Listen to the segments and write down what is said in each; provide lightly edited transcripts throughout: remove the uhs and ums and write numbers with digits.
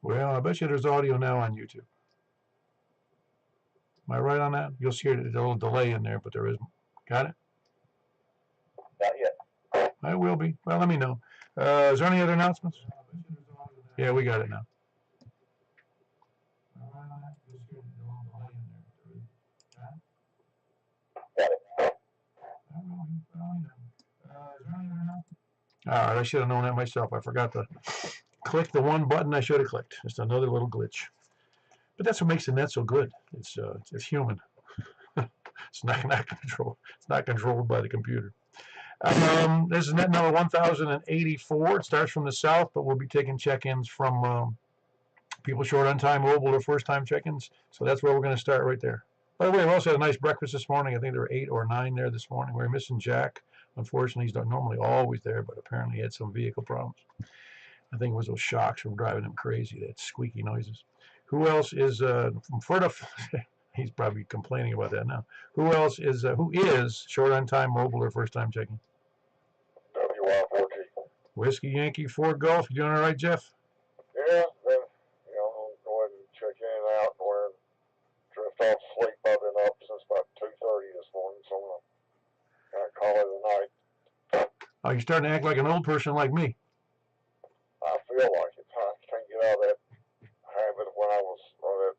Well, I bet you there's audio now on YouTube. Am I right on that? You'll see there's a little delay in there, but there is. Got it? Not yet. I will be. Well, let me know. Is there any other announcements? Yeah, we got it now. Got it. All right, I should have known that myself. I forgot to click the one button I should have clicked. Just another little glitch. But that's what makes the net so good. It's human. It's not controlled. It's not controlled by the computer. This is net number 1084. It starts from the south, but we'll be taking check-ins from people short on time, mobile, or first-time check-ins. So that's where we're going to start right there. By the way, we also had a nice breakfast this morning. I think there were 8 or 9 there this morning. We were missing Jack. Unfortunately, he's not normally always there, but apparently he had some vehicle problems. I think it was those shocks from driving him crazy, that squeaky noises. Who else is from Florida? He's probably complaining about that now. Who is short on time, mobile, or first time checking? WY4G. Whiskey Yankee 4 Golf. You doing all right, Jeff? Yeah, then, I'll go ahead and check in and out and drift off sleep. I've been up since about 2:30 this morning, so I'm gonna call it a night. Oh, you're starting to act like an old person like me. I feel like it. I can't get out of that habit of when I was, or that,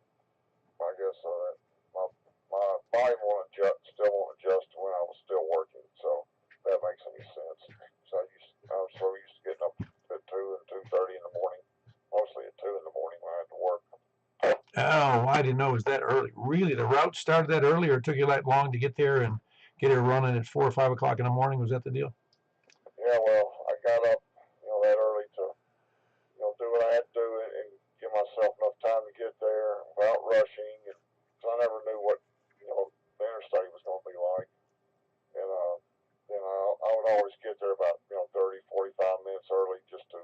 I guess, my body still won't adjust to when I was still working, so that makes any sense. So I was so used to getting up at 2 and 2:30 in the morning, mostly at 2 in the morning when I had to work. Oh, I didn't know it was that early. Really, the route started that early, or it took you that long to get there and get it running at 4 or 5 o'clock in the morning? Was that the deal? Yeah, well, I got up, that early to, do what I had to do and give myself enough time to get there without rushing, and cause I never knew what, the interstate was going to be like. And then I would always get there about 30, 45 minutes early just to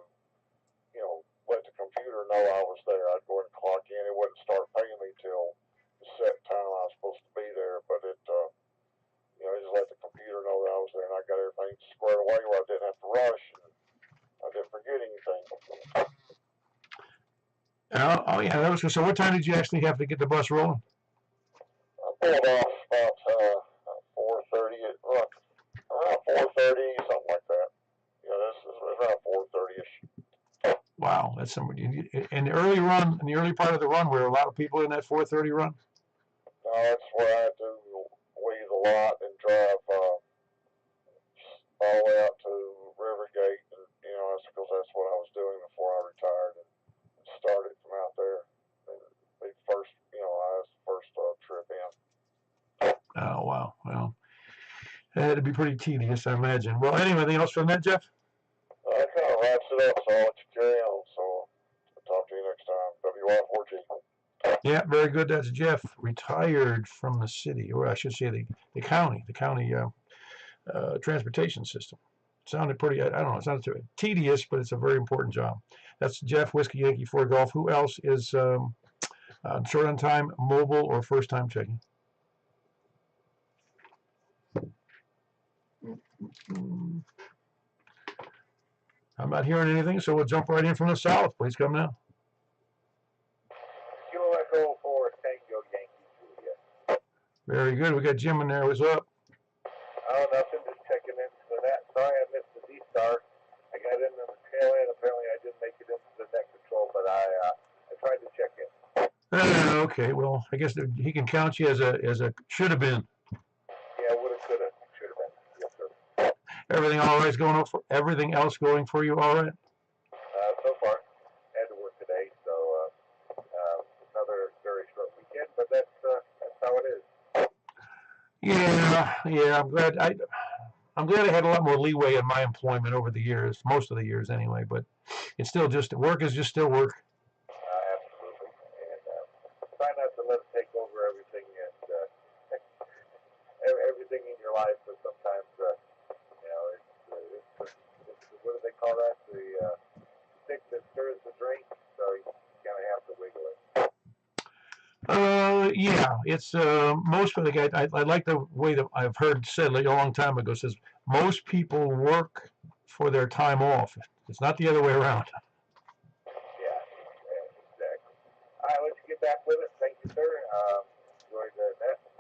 let the computer know I was there. I'd go ahead and clock in. It wouldn't start paying me till the set time I was supposed to be there, but it just let the computer know that I was there, and I got everything squared away where I didn't have to rush and I didn't forget anything. Oh yeah, that was good. So what time did you actually have to get the bus rolling? I pulled off about 4:30. Around 4:30, something like that. This is around 4:30ish. Wow, that's somebody. In the early run, in the early part of the run, were a lot of people in that 4:30 run? No, that's where I had to leave the lot and drive all the way out to Rivergate, and that's because that's what I was doing before I retired and started from out there. And the first, I was the first trip in. Oh wow, well, that had to be pretty tedious, I imagine. Well, anyway, anything else from that, Jeff? That kind of wraps it up, so I'll let you carry on. So I'll talk to you next time. WY4G. Yeah, very good. That's Jeff, retired from the city, or I should say the county transportation system. Sounded pretty, I don't know, it sounds tedious, but it's a very important job. That's Jeff, Whiskey Yankee 4 Golf. Who else is short on time, mobile, or first time checking? I'm not hearing anything, so we'll jump right in from the south. Please come now. Kilo Echo for Tango Yankee Juliet. Very good. We got Jim in there. What's up? Oh, nothing. Just checking in for that. Sorry I missed the D-Star. I got in the tail end. Apparently I didn't make it into the net control, but I tried to check in. Okay, well, I guess he can count you as a should have been. Yeah, would have, could have, should have been. Yes, sir. Everything all right? Everything else going for you all right? So far, had to work today, so another very short weekend, but that's how it is. Yeah. I'm glad I had a lot more leeway in my employment over the years, most of the years anyway. But it's still just work is just still work. Absolutely, and try not to let it take over everything and everything in your life. But sometimes, it's what do they call that? The stick that stirs the drink. So you kind of have to wiggle it. Yeah, it's most of the guys. I like the way that I've heard said like a long time ago. Says most people work for their time off. It's not the other way around. Yeah, back with us. Thank you, sir. Enjoyed that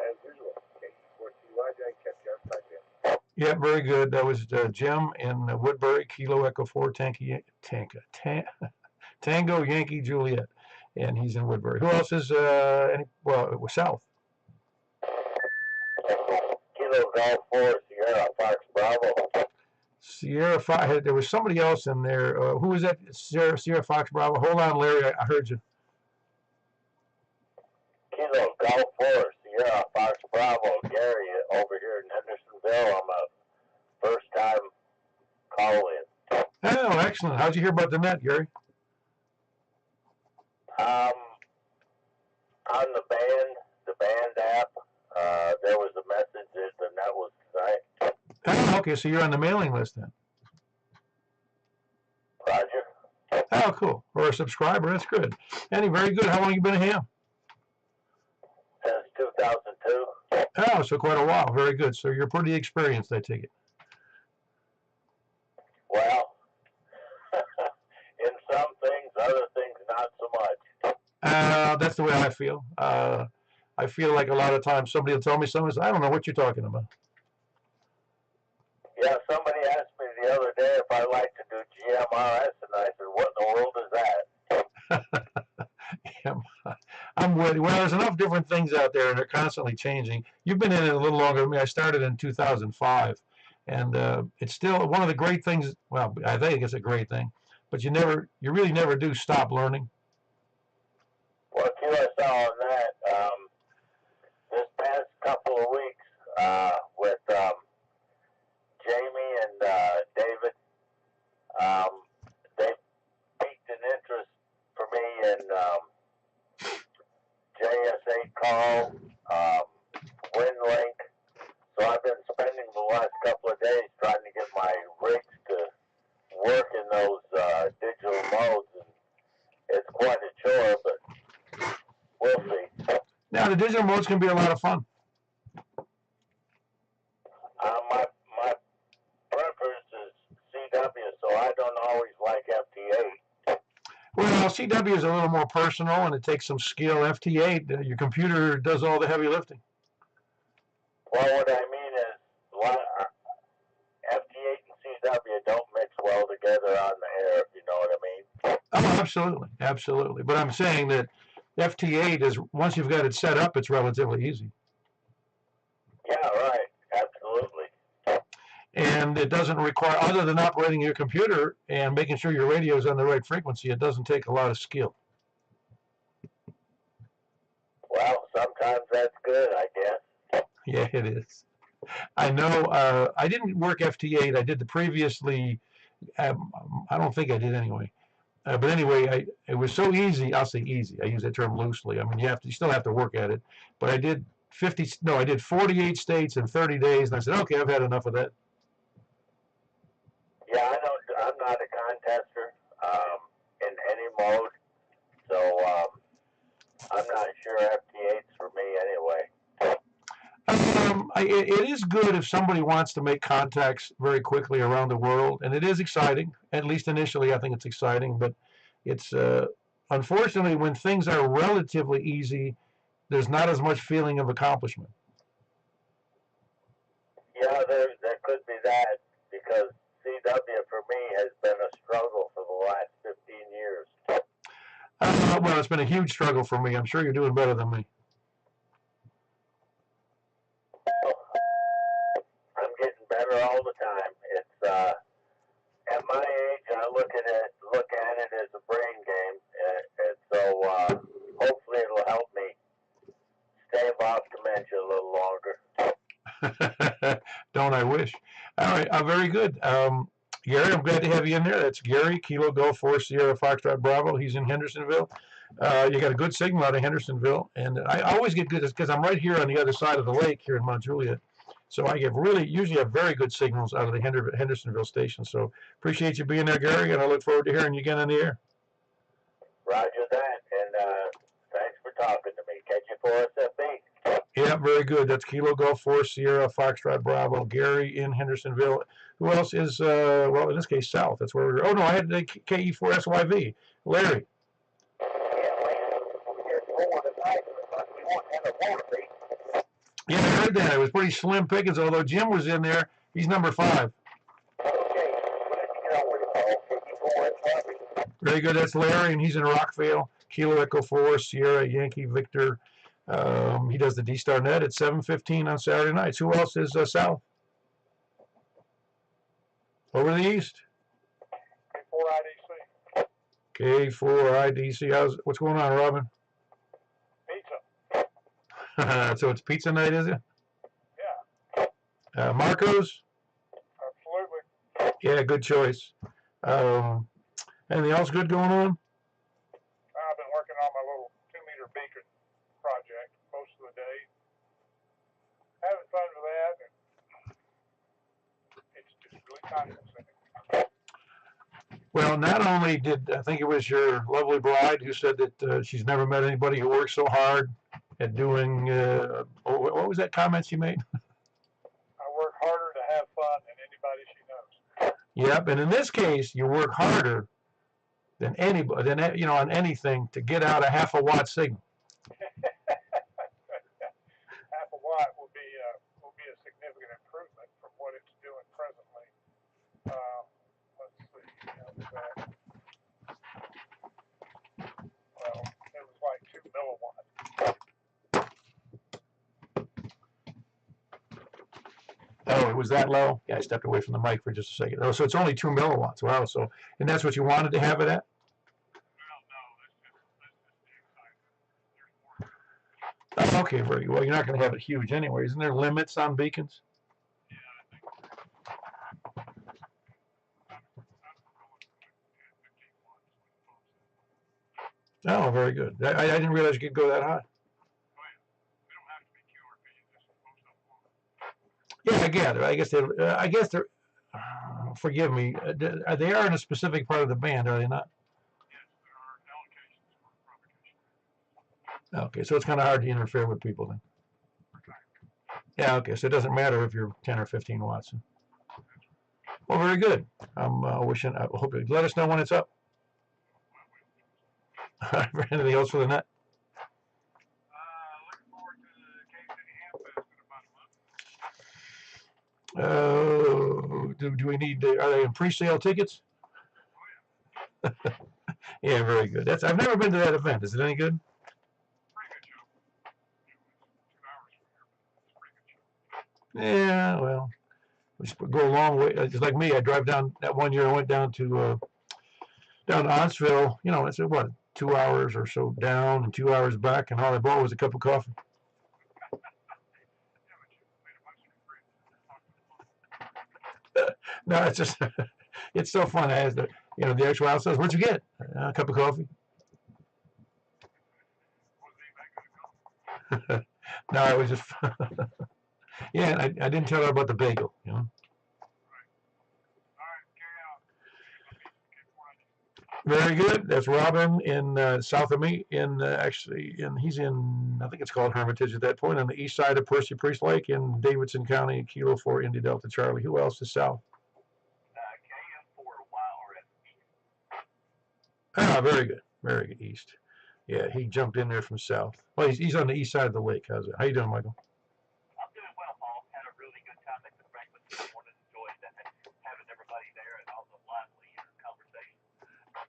as usual. KE4CY, kept you upside down. Yeah, very good. That was Jim in Woodbury, Kilo Echo 4, Tango Yankee Juliet, and he's in Woodbury. Who else is south? Kilo Golf 4, Sierra Fox Bravo. Sierra Fox. There was somebody else in there. Who was that? Sierra Fox Bravo. Hold on, Larry. I heard you. Kilo Golf 4, Sierra Fox Bravo. Gary over here in Hendersonville. I'm a first-time call-in. Oh, excellent. How'd you hear about the net, Gary? On the band app, there was a message that the net was tonight. Oh, okay. So you're on the mailing list then. Roger. Oh, cool. Or a subscriber. That's good. Annie, very good. How long you been a ham? Since 2002. Oh, so quite a while. Very good. So you're pretty experienced, I take it. Well, in some things, other things not so much. That's the way I feel. I feel like a lot of times somebody will tell me something, I don't know what you're talking about. Yeah, somebody asked me the other day if I like to do GMRS, and I said, what in the world is that? I'm with you. Well, there's enough different things out there, and they're constantly changing. You've been in it a little longer than me. I started in 2005, and it's still one of the great things. Well, I think it's a great thing, but you really never do stop learning. Well, QSL on that, this past couple of weeks with Jamie and David, they piqued an interest for me in JS8 call, WinLink. So I've been spending the last couple of days trying to get my rigs to work in those digital modes, and it's quite a chore, but we'll see. Now, the digital modes can be a lot of fun. My preference is CW, so I don't always like FT8. Well, CW is a little more personal, and it takes some skill. FT8, your computer does all the heavy lifting. Well, what I mean is FT8 and CW don't mix well together on the air, if you know what I mean. Oh, absolutely, absolutely. But I'm saying that FT8 is, once you've got it set up, it's relatively easy. Yeah, right. Absolutely. And it doesn't require, other than operating your computer and making sure your radio is on the right frequency, it doesn't take a lot of skill. Well, sometimes that's good, I guess. Yeah, it is. I know. I didn't work FT8. I did the previously. I don't think I did anyway. But anyway, it was so easy. I'll say easy. I use that term loosely. I mean, you still have to work at it. But I did 48 states in 30 days, and I said, okay, I've had enough of that. Yeah, I'm not a contester in any mode, so I'm not sure FT8's for me anyway. It is good if somebody wants to make contacts very quickly around the world, and it is exciting. At least initially, I think it's exciting. But it's unfortunately, when things are relatively easy, there's not as much feeling of accomplishment. Yeah, there could be that, because CW for me has been a struggle for the last 15 years. Well, it's been a huge struggle for me. I'm sure you're doing better than me. I'm getting better all the time. It's at my age, I look at it as a brain game, and so hopefully it'll help me stave off dementia a little longer. Don't I wish? All right, very good. Gary, I'm glad to have you in there. That's Gary, Kilo Golf 4 Sierra Foxtrot Bravo. He's in Hendersonville. You got a good signal out of Hendersonville, and I always get good because I'm right here on the other side of the lake here in Mount Juliet. So I get usually have very good signals out of the Hendersonville station. So appreciate you being there, Gary, and I look forward to hearing you again on the air. Roger that, and thanks for talking to me. Catch you for SFB. Yeah, very good. That's Kilo Golf 4 Sierra Foxtrot Bravo. Gary in Hendersonville. Who else is, well, in this case, south. That's where we're, oh, no, I had the KE4SYV. Larry. Yeah, you're pulling Yeah, I heard that. It was pretty slim pickings, although Jim was in there. He's number 5. Very good. That's Larry, and he's in Rockville. Kilo Echo 4, Sierra, Yankee, Victor. He does the D-Star Net at 7:15 on Saturday nights. Who else is south? Over the east? K4IDC. K4IDC. What's going on, Robin? Pizza. So it's pizza night, is it? Yeah. Marco's? Absolutely. Yeah, good choice. Anything else good going on? I've been working on my little 2-meter beacon project most of the day. Having fun with that, and it's just really time consuming. Well, not only did I think it was your lovely bride who said that she's never met anybody who works so hard at doing. What was that comment she made? I work harder to have fun than anybody she knows. Yep, and in this case, you work harder than anybody, on anything to get out a half a watt signal. Half a watt will be a significant improvement from what it's doing presently. Let's see. Well, it was like 2 milliwatts. Oh, it was that low? Yeah, I stepped away from the mic for just a second. Oh, so it's only 2 milliwatts. Wow. So, and that's what you wanted to have it at? Oh, okay, very good. Well, you're not going to have it huge anyway. Isn't there limits on beacons? Oh, very good. I didn't realize you could go that high. Yeah, I get it. I guess they're. Forgive me. They are in a specific part of the band, are they not? Okay, so it's kind of hard to interfere with people then. Yeah, okay, so it doesn't matter if you're 10 or 15 watts. Well, very good. I'm I hope you let us know when it's up. Anything else for the net? Looking forward to the Kansas City Ham Fest in about a month. Do we need? Are they in pre-sale tickets? Yeah, very good. I've never been to that event. Is it any good? Yeah, well, we go a long way. Just like me, I drive down that one year. I went down to Osville. It's what 2 hours or so down and 2 hours back, and all I bought was a cup of coffee. No, it's just it's so fun. As the actual house says, "What'd you get?" A cup of coffee. No, it was just. Yeah, and I didn't tell her about the bagel. Very good. That's Robin in south of me. He's in, I think it's called Hermitage at that point, on the east side of Percy Priest Lake in Davidson County, Kilo 4 Indy Delta Charlie. Who else is south? Ah, very good. Very good. East. Yeah, he jumped in there from south. Well, he's on the east side of the lake. How's it? How you doing, Michael? I'm doing well, Paul. Had a really good time at the Franklin this morning. Enjoyed having everybody there and all the lively conversation.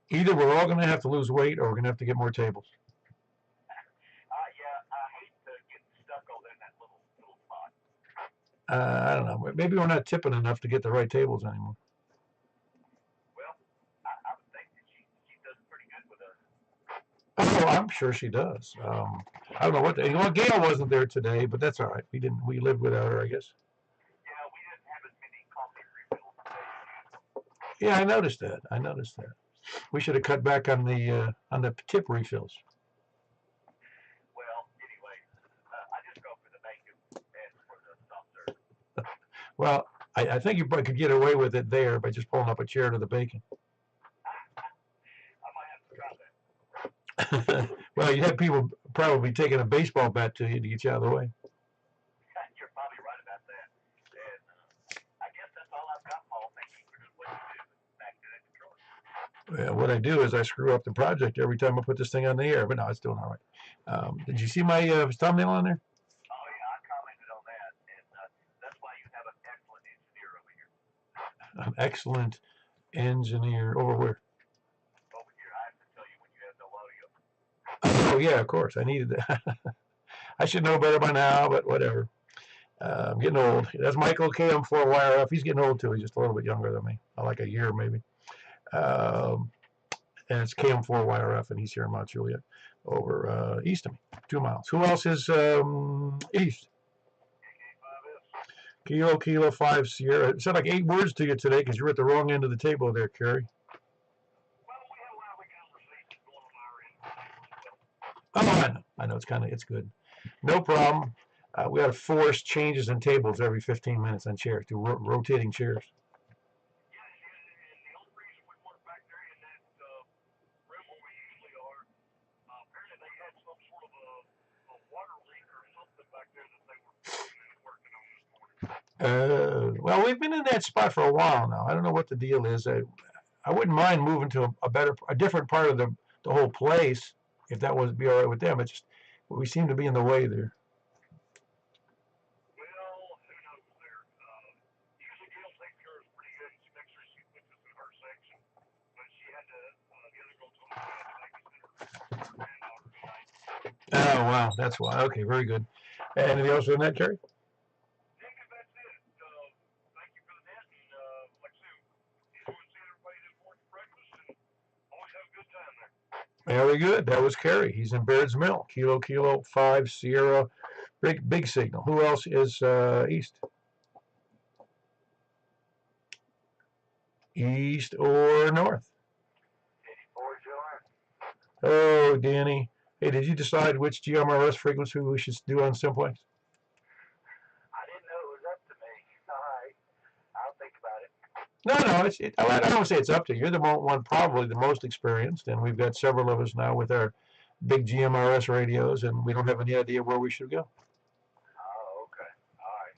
Either we're all going to have to lose weight or we're going to have to get more tables. Yeah, I hate to get stuck over in that little spot. I don't know. Maybe we're not tipping enough to get the right tables anymore. Well, I would think that she does pretty good with us. Oh, I'm sure she does. I don't know what. Gail wasn't there today, but that's all right. We lived without her, I guess. Yeah, we didn't have as many coffee refills today. Yeah, I noticed that. We should have cut back on the tip refills. Well, anyway, I just go for the bacon and for the soft serve. Well, I think you probably could get away with it there by just pulling up a chair to the bacon. I might have to try that. Well, you'd have people probably taking a baseball bat to you to get you out of the way. You're probably right about that. And I guess that's all I've got, Paul. Thank you for what you do back to that controller. Well, what I do is I screw up the project every time I put this thing on the air, but no, it's doing all right. Did you see my thumbnail on there? Oh yeah, I commented on that, and that's why you have an excellent engineer over here. An excellent engineer over where? Over here, I have to tell you when you have no audio. Oh yeah, of course. I needed that. I should know better by now, but whatever. I'm getting old. That's Michael KM4YRF. He's getting old too. He's just a little bit younger than me, like a year maybe. Um, and it's KM4YRF, and he's here in Mount Juliet, over east of me, 2 miles. Who else is east? Kilo 5 Sierra. It said like 8 words to you today because you're at the wrong end of the table there, Kerry. Well, we have a lot of conversations going on our end. Oh, I know. It's good. No problem. We got to force changes in tables every 15 minutes on chairs, to rotating chairs. Yeah, and the only reason we weren't back there in that room where we usually are, apparently they had some sort of a water leak or something back there that they were working on this morning. Well, we've been in that spot for a while now. I don't know what the deal is. I wouldn't mind moving to a different part of the whole place if that would be all right with them. It's just we seem to be in the way there. Well, who knows there? Usually Gail takes care of us pretty good. She makes sure she puts us in her section, but she had to. The other girl told me she had to babysit her granddaughter tonight. Oh wow, that's why. Okay, very good. Anything else on that, Kerry? Think that's it. Thank you for the net, and like I said, enjoy seeing everybody this morning for breakfast, and always have a good time there. Very good. That was Kerry. He's in Baird's Mill. Kilo 5 Sierra. Big signal. Who else is east? East or north? 84 Joanne. Oh, Danny. Hey, did you decide which GMRS frequency we should do on Simplex? I didn't know it was up to me. All right, I'll think about it. No. I don't say it's up to you. You're the one probably the most experienced, and we've got several of us now with our big GMRS radios, and we don't have any idea where we should go. Oh, okay. All right.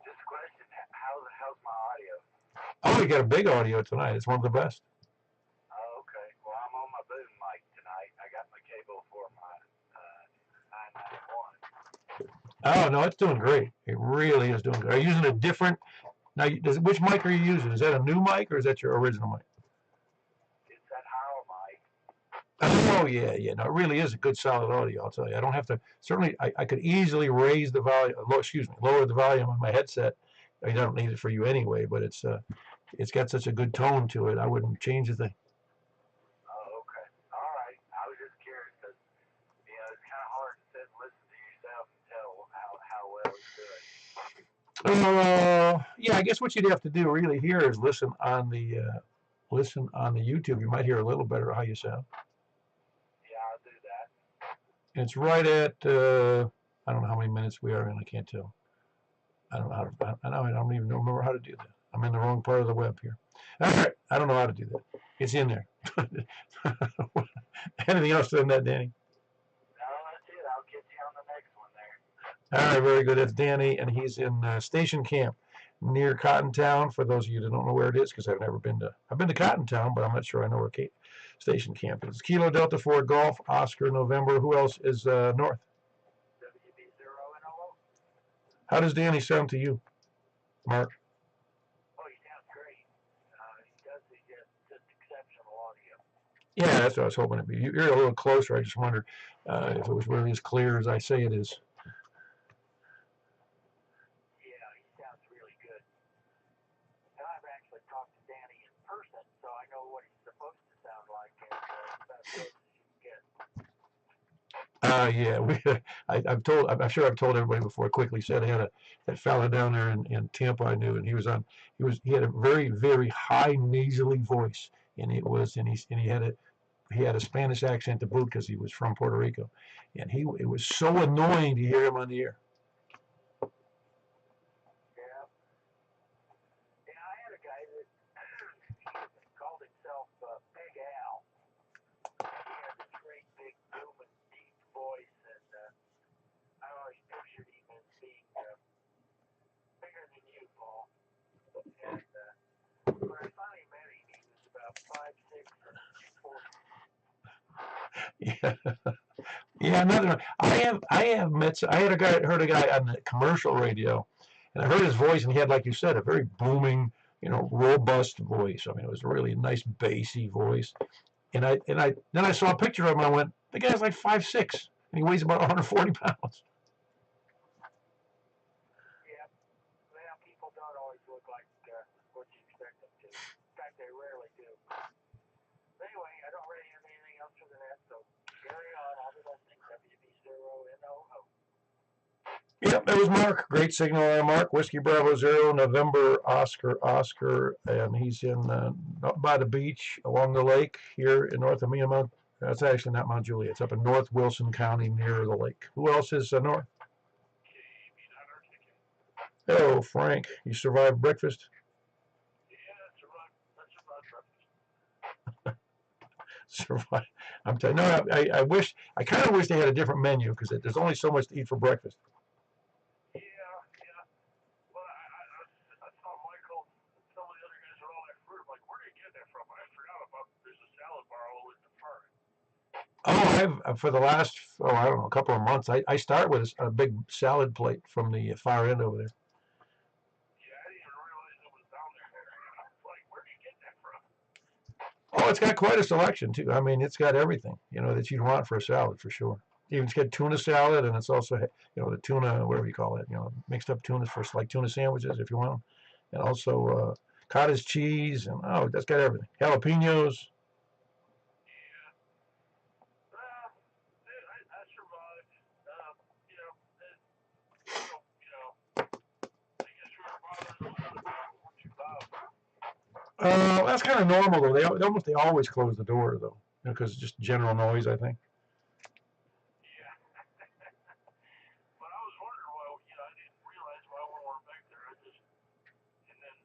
Just a question. How's my audio? Oh, you got a big audio tonight. It's one of the best. Oh, okay. Well, I'm on my boom mic tonight. I got my cable for my 991. Oh, no, it's doing great. It really is doing good. Are you using a different... Now, which mic are you using? Is that a new mic or is that your original mic? It's that Howell mic. Oh, yeah. No, it really is a good solid audio, I'll tell you. I don't have to... Certainly, I could easily raise the volume... lower the volume on my headset. I mean, I don't need it for you anyway, but it's got such a good tone to it. I wouldn't change a thing. Oh, okay. All right. I was just curious because, it's kind of hard to sit and listen to yourself and tell how well it's doing. Yeah, I guess what you'd have to do really here is listen on the YouTube. You might hear a little better how you sound. Yeah, I'll do that. It's right at I don't know how many minutes we are in. I can't tell. I don't know how to. I don't even remember how to do that. I'm in the wrong part of the web here. All right, I don't know how to do that. It's in there. Anything else than that, Danny? No, that's it. I'll get you on the next one there. All right, very good. That's Danny, and he's in Station Camp near Cottontown. For those of you that don't know where it is, because I've been to Cottontown, but I'm not sure I know where Station Camp is. Kilo Delta 4 Golf, Oscar November. Who else is north? WB0NO. How does Danny sound to you, Mark? Oh, he sounds great. He does just exceptional audio. Yeah, that's what I was hoping it'd be. You're a little closer. I just wondered if it was really as clear as I say it is. Yeah, he sounds really good. And I've actually talked to Danny in person, so I know what he's supposed to sound like, and about as close as you can get. Yeah, I'm sure I've told everybody before. Quickly said I had that fella down there in Tampa I knew, and he had a very, very high nasally voice, and he had a Spanish accent to boot because he was from Puerto Rico, and it was so annoying to hear him on the air. Yeah. Yeah, I had a guy that called himself Big Al. He had this great big booming deep voice, and I always pictured him as being bigger than you, Paul. And when I finally met him, Yeah, yeah. Another. I have met. I had a guy heard a guy on the commercial radio, and I heard his voice, and he had, like you said, a very booming, robust voice. I mean, it was a really nice bassy voice. And I then I saw a picture of him. And I went, the guy's like 5'6", and he weighs about 140 pounds. Yeah. Well, people don't always look like what you expect them to. In fact, they rarely do. But anyway, I don't really have anything else for the net, so carry on. I'll be listening. WB0NOO. Yep, that was Mark. Great signal there, Mark. Whiskey Bravo Zero, November Oscar, and he's in up by the beach along the lake here in north of Mount. That's actually not Mount Juliet. It's up in North Wilson County near the lake. Who else is north? Hello, Frank. You survived breakfast? Yeah, that's about breakfast. Survive. I'm telling you, no, I kind of wish they had a different menu because there's only so much to eat for breakfast. Yeah. Well, I saw Michael and some of the other guys with all that fruit. I'm like, where did you get that from? I forgot about there's a salad bar all in the front. Oh, I've for the last I don't know, a couple of months. I start with a big salad plate from the far end over there. Yeah, I didn't even realize it was down there. I was like, where did you get that from? Oh, it's got quite a selection too. I mean, it's got everything that you'd want for a salad for sure. Even it's got tuna salad, and it's also the tuna, whatever you call it, mixed up tunas for like tuna sandwiches if you want them, and also cottage cheese, and that's got everything. Jalapenos. Yeah. I survived. You know, I guess we were bothering the weather, but it wasn't too loud. That's kind of normal though. They always close the door though, because just general noise, I think. Yeah. But I was wondering why, I didn't realize why we weren't back there. And then,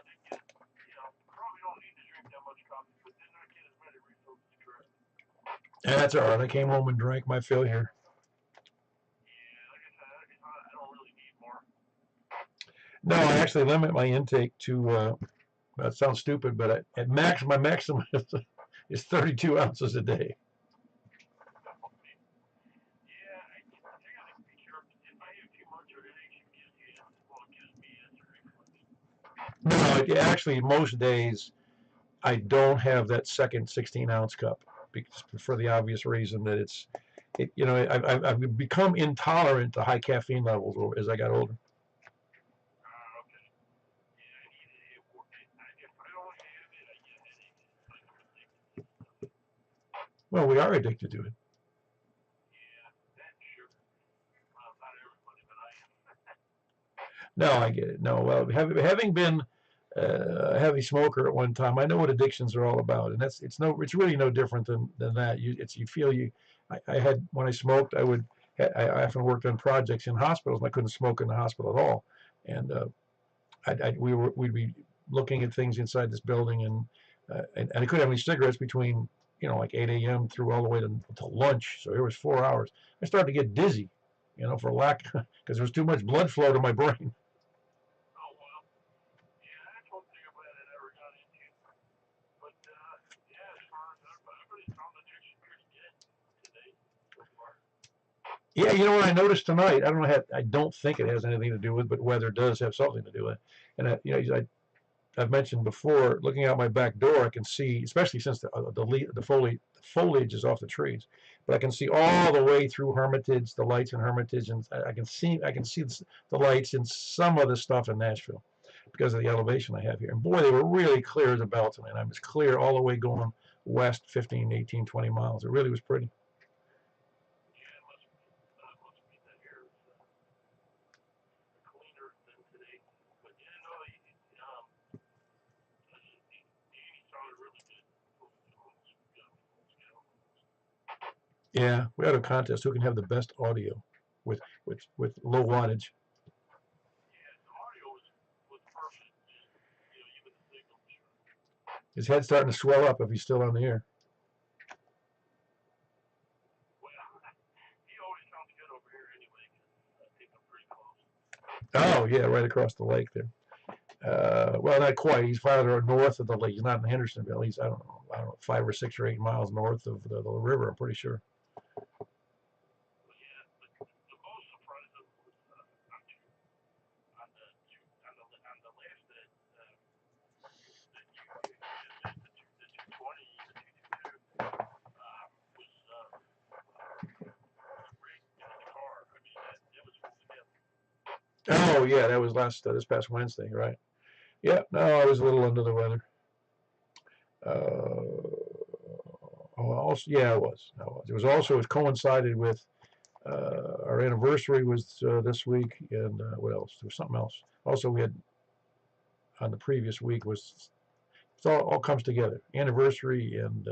to get, probably don't need to drink that much coffee, but did not get as many refills as correct. Yeah, that's all right. I came home and drank my fill here. Yeah, like I said, I don't really need more. No, I actually limit my intake to. That sounds stupid, but my maximum is 32 ounces a day. Yeah, I gotta be careful. If I have too much of it, it gives me acid reflux. No, actually, most days I don't have that second 16-ounce cup because, for the obvious reason that I've become intolerant to high caffeine levels as I got older. Okay. Yeah, I need it. If I don't have it, I get headaches. Like I'm addicted. Well, we are addicted to it. Yeah, that's sugar. Well, not everybody, but I am. No, I get it. No, well, having been a heavy smoker at one time, I know what addictions are all about, and it's really no different than that. You feel you. I had when I smoked, I often worked on projects in hospitals, and I couldn't smoke in the hospital at all, and we'd be looking at things inside this building, and I couldn't have any cigarettes between like 8 a.m. through all the way to lunch, so it was 4 hours. I started to get dizzy, for lack because there was too much blood flow to my brain. Oh, well. Yeah, that's one thing I'm glad I never got into. But, yeah, as far as I've really found addiction pretty good today so far. Yeah, you know what I noticed tonight? I don't know. I don't think it has anything to do with, but weather does have something to do with it. And I've mentioned before, looking out my back door, I can see, especially since the foliage is off the trees, but I can see all the way through Hermitage, the lights in Hermitage, and I can see the lights in some of the stuff in Nashville because of the elevation I have here. And boy, they were really clear as a bell tonight. I was clear all the way going west 15, 18, 20 miles. It really was pretty. Yeah, it must be that air is cleaner than today. But, yeah, no, he sounded really good. Yeah, we had a contest who can have the best audio with low wattage. Yeah, the audio was perfect. Even the signal was sure. His head's starting to swell up if he's still on the air. Well, he always sounds good over here anyway, because I think I'm pretty close. Oh yeah, right across the lake there. Well, not quite. He's farther north of the lake. He's not in Hendersonville. He's I don't know, 5 or 6 or 8 miles north of the river. I'm pretty sure. Well, yeah, the most surprising was on the list that you had said the 220, the 222 was wrecked in the car. I mean, it was full together. Oh yeah, that was this past Wednesday, right? Yeah, no, I was a little under the weather. Also, yeah, I was. I was. It was also it coincided with our anniversary was this week, and what else? There was something else. Also, we had on the previous week was it all comes together. Anniversary and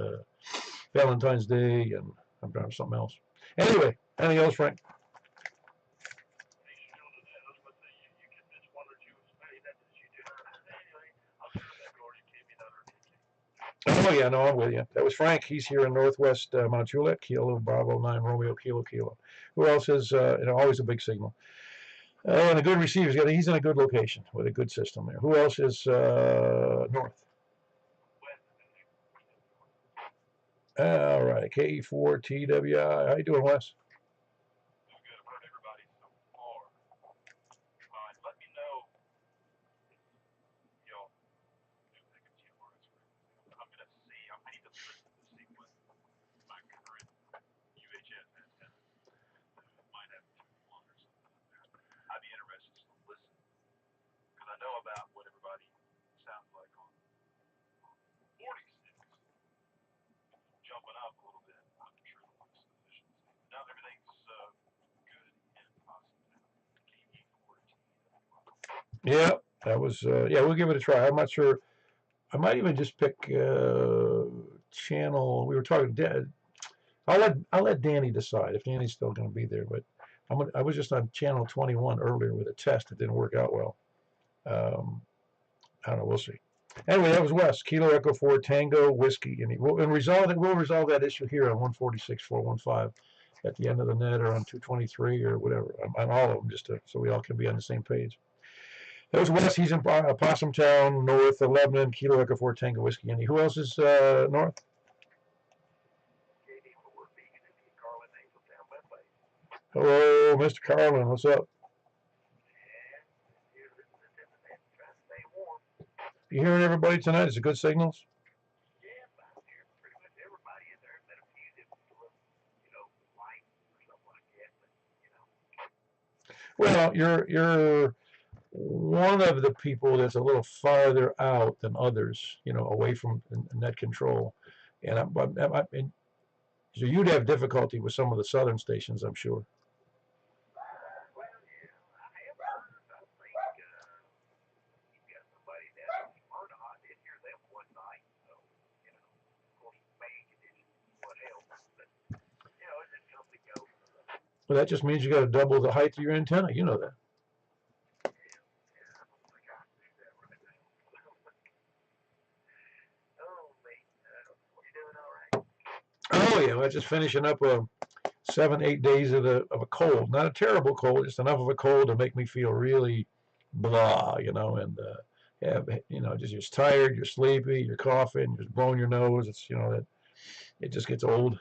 Valentine's Day, and I'm trying something else. Anyway, anything else, Frank? Hey, sure to that. I was going to say, you can miss one or two. Hey, that's what you do. Anyway, I'll turn it back over to you. Give me another ticket. Oh yeah, no, I'm with you. That was Frank. He's here in Northwest Mount Juliet, Kilo Bravo 9 Romeo Kilo Kilo. Who else is always a big signal? And a good receiver. He's in a good location with a good system there. Who else is north? All right, K4TWI. How you doing, Wes? Doing good. I've heard everybody so far. Let me know, you know, if they can see where it's from. I'm going to see. I need to listen to see what my current UHF antenna might have 2-1 or something like that. I'd be interested to listen because I know about what everybody sounds like on 46. Jumping up a little bit. I'm sure the list efficiency. Now everything's good and positive. Yeah, that was. Yeah, we'll give it a try. I'm not sure. I might even just pick channel. We were talking. I'll let Danny decide if Danny's still going to be there. But I was just on channel 21 earlier with a test. It didn't work out well. I don't know. We'll see. Anyway, that was Wes. Kilo Echo 4 Tango Whiskey, and we'll resolve that issue here on 146-415 at the end of the net or on 223 or whatever on all of them, just so we all can be on the same page. That was Wes. He's in Possum Town, north of Lebanon. Kilo Echo 4 Tango Whiskey. And who else is north? Hello, Mr. Carlin. What's up? You hearing everybody tonight? Is it good signals? Well, you're one of the people that's a little farther out than others, away from net control, and so you'd have difficulty with some of the southern stations, I'm sure. Well, that just means you got to double the height of your antenna. You know that. Oh yeah, we're just finishing up 7-8 days of a cold. Not a terrible cold, just enough of a cold to make me feel really blah, and just you're tired, you're sleepy, you're coughing, you're blowing your nose. It's that it just gets old.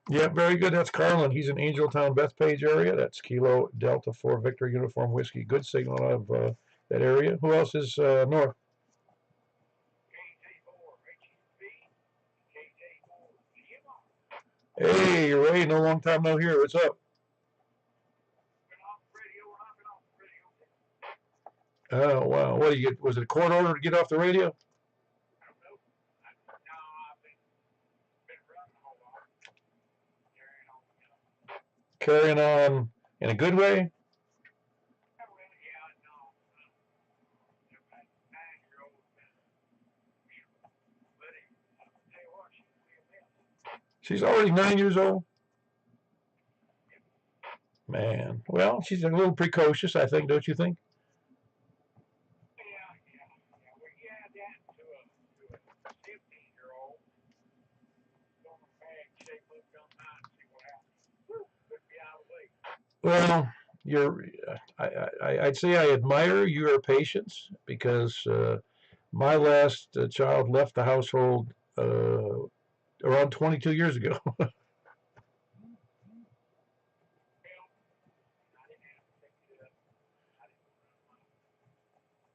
Yeah, very good. That's Carlin. He's in Angeltown, Bethpage area. That's Kilo Delta 4 Victor Uniform Whiskey. Good signal out of that area. Who else is north? Hey, Ray, no long time no here. What's up? Oh, wow. What do you get? Was it a court order to get off the radio? Carrying on in a good way? She's already 9 years old. Man, well, she's a little precocious, I think, don't you think? Yeah, yeah, yeah. Well, you add that to a 15-year-old, going from bad shape, let's go out and see what happens. Woo, could be out of the way. Well, you're. I'd say I admire your patience because my last child left the household around 22 years ago. Well, I didn't have to take it up. I didn't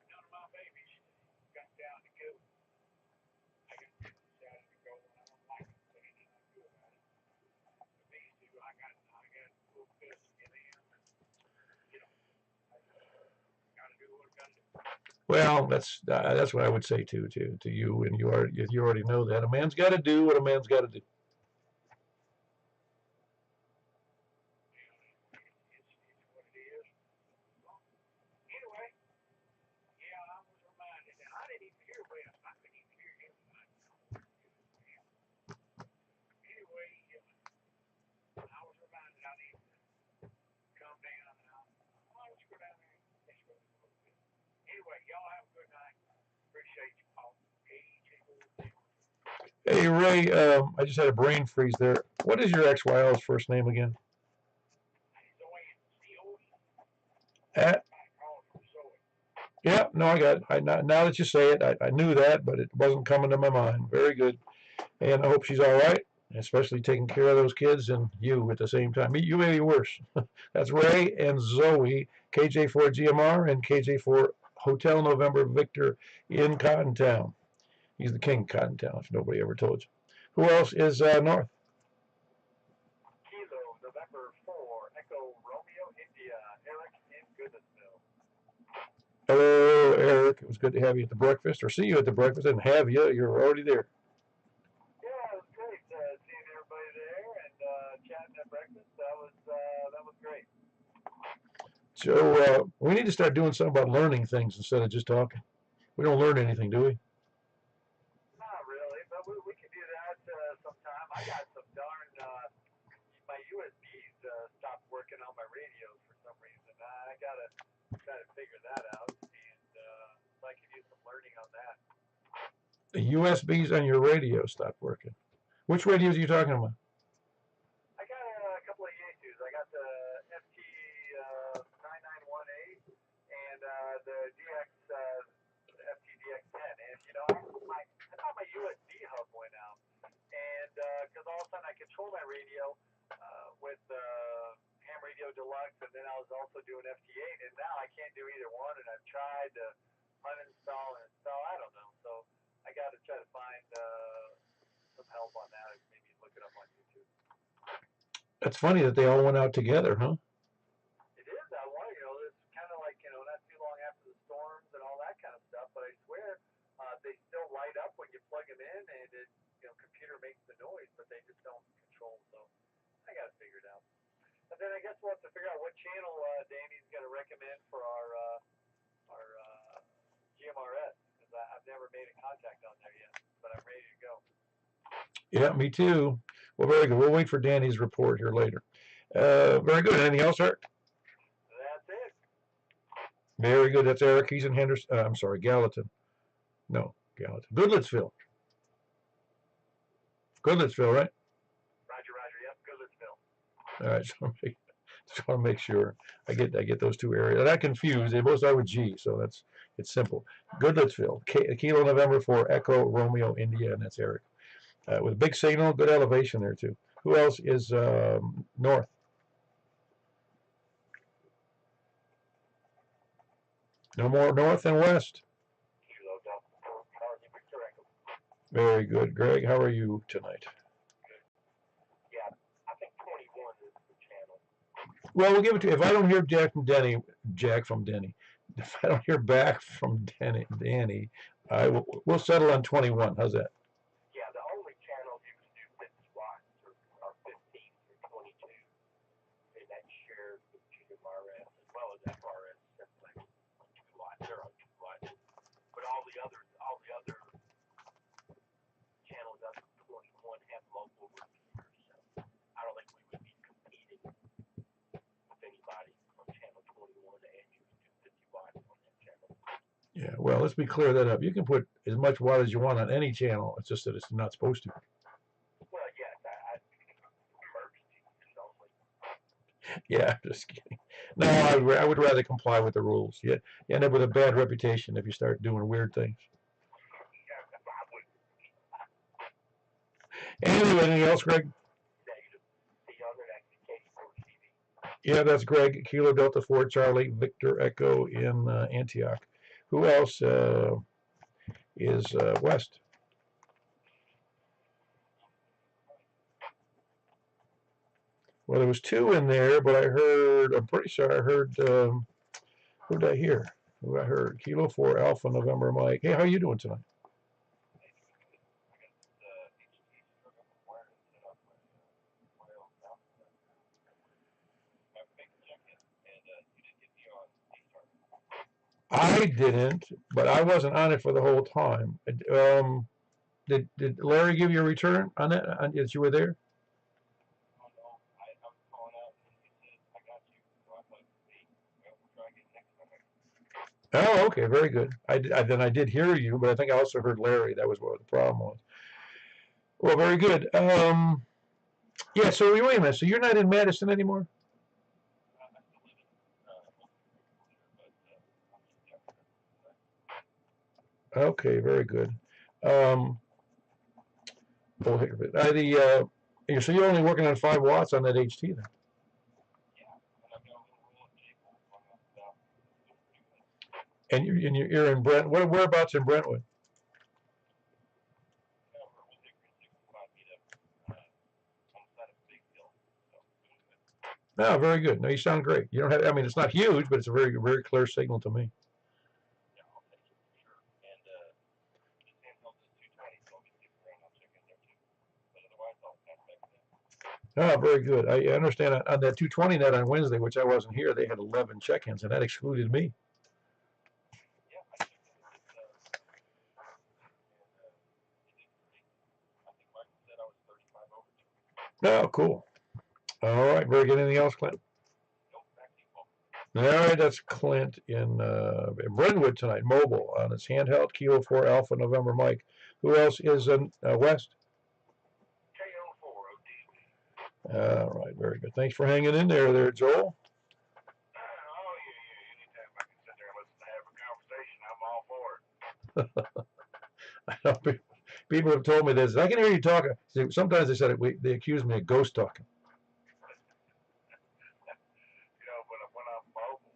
none of my babies got down to go. I got decided to go, and I don't like it, but anything I do about it. But these two, I got full custody of them, and you know, I got to do what I got to do. Well, that's what I would say to you, and you already know that a man's got to do what a man's got to do. It's what it is. So, anyway, yeah, I was reminded, and I didn't even hear West. I couldn't even hear him tonight. Anyway, I was reminded I need to come down, and let's go down there. Let's go. Anyway, y'all have a good night. Appreciate you, Paul. AJ. Hey Ray, I just had a brain freeze there. What is your ex-wife's first name again? Zoe, C-O-E. At I called her Zoe. Yeah, no, I got it. Now that you say it, I knew that, but it wasn't coming to my mind. Very good, and I hope she's all right, especially taking care of those kids and you at the same time. You may be worse. That's Ray and Zoe, KJ4GMR and KJ4 Hotel November Victor in Cottontown. He's the king of Cottontown, if nobody ever told you. Who else is north? Kilo, November 4, Echo, Romeo, India, Eric in Goodlettsville. Hello, Eric. It was good to have you at the breakfast, or see you at the breakfast, and have you. You're already there. Yeah, it was great seeing everybody there and chatting at breakfast. That was great. So we need to start doing something about learning things instead of just talking. We don't learn anything, do we? Not really, but we can do that sometime. I got some darn my USBs stopped working on my radios for some reason. I gotta try to figure that out, and so I can use some learning on that. The USBs on your radio stopped working. Which radios are you talking about? I got a couple of Yaesus. I got the FT 9918 and the DX FTDX10. And you know, I thought my USB hub went out, and because all of a sudden I control my radio with Ham Radio Deluxe, and then I was also doing FT8, and now I can't do either one. And I've tried to uninstall and install. I don't know. So I got to try to find some help on that. Maybe look it up on YouTube. That's funny that they all went out together, huh? It is. I wonder, it's kind of like, not too long after the storms and all that kind of stuff, but I swear they still light up when you plug them in, and it, computer makes the noise, but they just don't control. So I got to figure it out. And then I guess we'll have to figure out what channel Danny's going to recommend for our GMRS, because I've never made a contact on there yet, but I'm ready to go. Yeah, me too. Well, very good. We'll wait for Danny's report here later. Very good. Anything else, Eric? That's it. Very good. That's Eric. He's in Henderson. I'm sorry, Gallatin. No, Gallatin. Goodlettsville. Goodlettsville, right? Roger. Yep, Goodlettsville. All right. Just want to make sure I get those two areas. And I confuse. They both start with G, so it's simple. Goodlettsville. Kilo November for Echo Romeo India, and that's Eric. With a big signal, good elevation there too. Who else is north? No more north and west. Kilo Delta, Charlie Victor Echo. Very good, Greg. How are you tonight? Yeah, I think 21 is the channel. Well, we'll give it to you. If I don't hear Jack from Denny, if I don't hear back from Danny, we'll settle on 21. How's that? Yeah, the only channels you can do fixed watts are 15 through 22, and that's shared with GMRS as well as FRS. Simplex on 2 lots. They're on 2 lots, but all the other channels up to 21 have local repeaters. So I don't think we would be competing with any Yeah, well, let's be clear that up. You can put as much water as you want on any channel. It's just that it's not supposed to. Well, yes, emergency is only. Yeah, just kidding. No, I would rather comply with the rules. You end up with a bad reputation if you start doing weird things. Yeah, I would. Anyway, anything else, Greg? The other that TV. Yeah, that's Greg, Kilo Delta 4 Charlie, Victor Echo in Antioch. Who else is West? Well, there was two in there, but I'm pretty sure I heard, who did I hear? Who I heard? Kilo 4 Alpha November Mike. Hey, how are you doing tonight? I didn't, but I wasn't on it for the whole time. Did Larry give you a return on that? That you were there? Oh, okay, very good. Then I did hear you, but I think I also heard Larry. That was what the problem was. Well, very good. Yeah. So wait a minute. So you're not in Madison anymore? Okay, very good. Oh, heck of it. So you're only working on 5 watts on that HT then? And you're in Brent. Whereabouts in Brentwood? No, very good. No, you sound great. You don't have. I mean, it's not huge, but it's a very, very clear signal to me. Oh, very good. I understand on that 220 net on Wednesday, which I wasn't here, they had 11 check-ins, and that excluded me. Oh, cool. All right, very good. Anything else, Clint? All right, that's Clint in Brentwood tonight, mobile on its handheld Kilo 4 Alpha November Mike. Who else is in West? KO4 OD. All right, very good. Thanks for hanging in there, Joel. Oh, yeah. Anytime I can sit there and listen to have a conversation, I'm all for it. I know people have told me this. I can hear you talking. Sometimes they said they accuse me of ghost talking. When I'm mobile,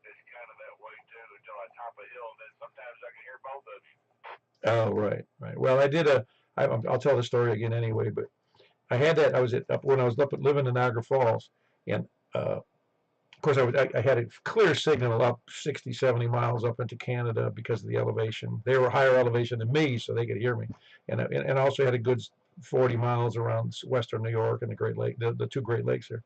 it's kind of that way too until I top a hill, and then sometimes I can hear both of you. Oh, right. Well, I'll tell the story again anyway, but I had that. I was when I was living in Niagara Falls, and of course I had a clear signal up 60, 70 miles up into Canada because of the elevation. They were higher elevation than me, so they could hear me, and I also had a good 40 miles around western New York and the Great Lake, the two Great Lakes there.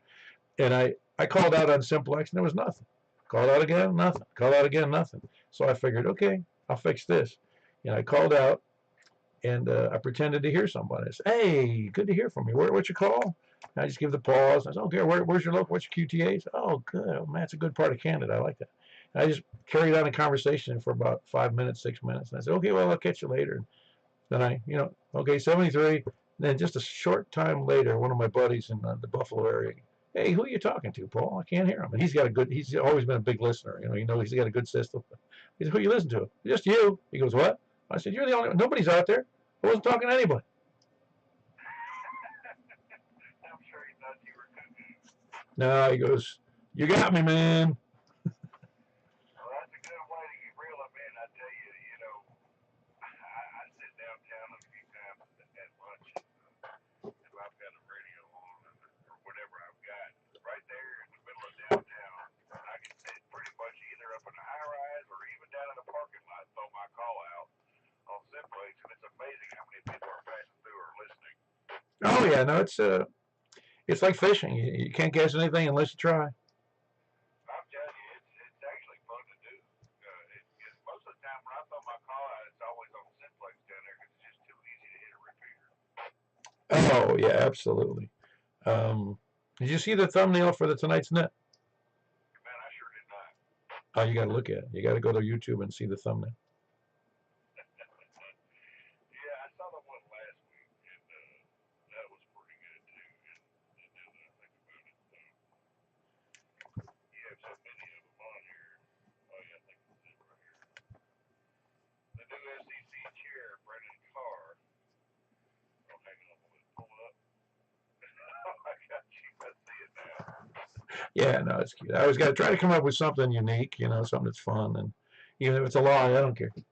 And I called out on Simplex, and there was nothing. Called out again, nothing. Called out again, nothing. So I figured, okay, I'll fix this. And I called out, and I pretended to hear somebody. I said, "Hey, good to hear from you. What's your call?" And I just give the pause. I said, "Okay, where's your local? What's your QTA?" Said, "Oh, good. Oh, man, it's a good part of Canada. I like that." And I just carried on a conversation for about 5 minutes, 6 minutes. And I said, "Okay, well, I'll catch you later." And then okay, 73. And then just a short time later, one of my buddies in the Buffalo area, "Hey, who are you talking to, Paul? I can't hear him." And he's always been a big listener. He's got a good system. He said, "Who you listen to?" "Just you." He goes, "What?" I said, "You're the only one. Nobody's out there. I wasn't talking to anybody." I'm sure he thought you were cooking. No, he goes, "You got me, man." Well, that's a good way to get reel them in. I tell you, I sit downtown a few times at lunch if I've got a radio on or whatever I've got. Right there in the middle of downtown, I can sit pretty much either up in a high rise or even down in the parking lot, throw my call out on Simplex, and it's amazing how many people are passing through or listening. Oh yeah, no, it's like fishing. You can't catch anything unless you try. I'm telling you, it's actually fun to do. Most of the time when I throw my call out, it's always on Simplex down there because it's just too easy to hit a repeater. Oh yeah, absolutely. Did you see the thumbnail for the tonight's net? Man, I sure did not. Oh, you got to look at it. You got to go to YouTube and see the thumbnail. Yeah, I saw the one last week, and that was pretty good too. And now that I think about it, you have so many of them on here. Oh yeah, I think it's it right here. The new SEC chair, Brendan Carr. Oh, hang on, I'm gonna pull it up. Oh, I got you. I see it now. Yeah, no, it's cute. I always got to try to come up with something unique, you know, something that's fun. And even if it's a lie, I don't care. Well,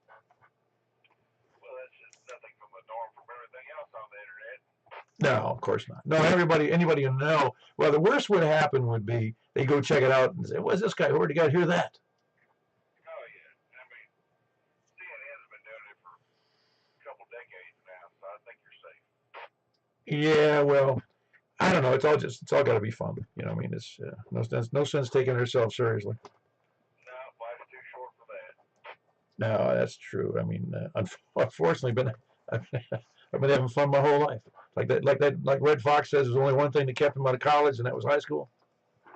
that's just nothing from the norm from everything else on the internet. No, of course not. No, anybody you know. Well, the worst would happen would be they go check it out and say, "What's this guy? Where'd the guy hear that?" Oh yeah, I mean, CNN's been doing it for a couple decades now, so I think you're safe. Yeah, well, I don't know. It's all got to be fun. You know, I mean, it's no sense taking ourselves seriously. No, life's too short for that. No, that's true. I mean, unfortunately, I've been having fun my whole life. Like Red Fox says, there's only one thing that kept him out of college, and that was high school. I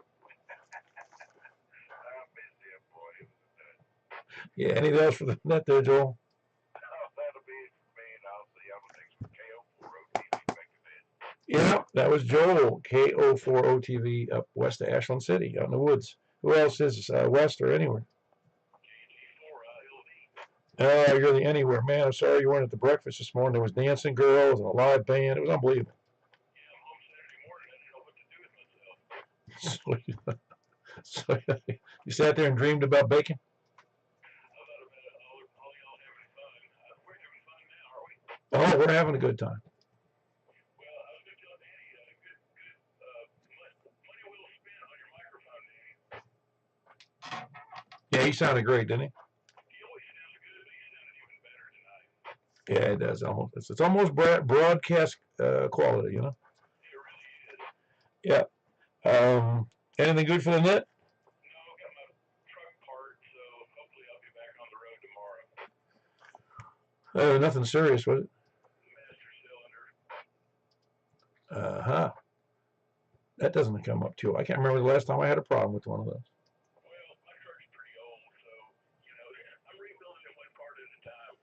miss him, boy. It was a nut. Yeah. Anything else for the net there, Joel? Oh, that'll be it for me, and I'll see y'all next for KO4OTV back to bed. Yeah, that was Joel, KO4OTV up west of Ashland City, out in the woods. Who else is west or anywhere? KG4LD. Oh, you're the anywhere. Man, I'm sorry you weren't at the breakfast this morning. There was dancing girls and a live band. It was unbelievable. Yeah, I'm home Saturday morning. I didn't know what to do with myself. So, you sat there and dreamed about bacon? How about all y'all having fun? We're having fun now, are we? Oh, we're having a good time. Well, I was going to tell Danny, good money will spin on your microphone, Danny. Yeah, he sounded great, didn't he? He always sounds good, but he sounded even better tonight. Yeah, it does. It's almost broadcast quality, you know? It really is. Yeah. Anything good for the net? No, I got my truck parked, so hopefully I'll be back on the road tomorrow. Nothing serious, was it? Master cylinder. Uh-huh. That doesn't come up too. I can't remember the last time I had a problem with one of those. Well, my truck's pretty old, so, I'm rebuilding it one part at a time.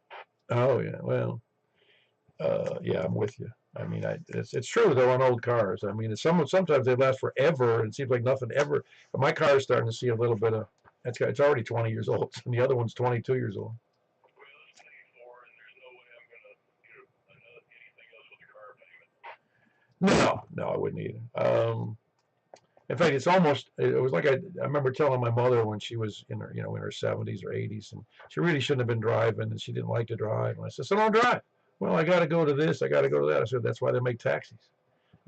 Oh yeah, well, yeah, I'm with you. I mean, it's true though on old cars. I mean, sometimes they last forever, and it seems like nothing ever. But my car is starting to see a little bit of. It's already 20 years old, and the other one's 22 years old. Well, it's paid for, and there's no way I'm going to get anything else with the car payment. No, I wouldn't either. In fact, it's almost. It was like I remember telling my mother when she was in her, in her 70s or 80s, and she really shouldn't have been driving, and she didn't like to drive. And I said, "So don't drive." Well, I got to go to this. I got to go to that. I said, "That's why they make taxis."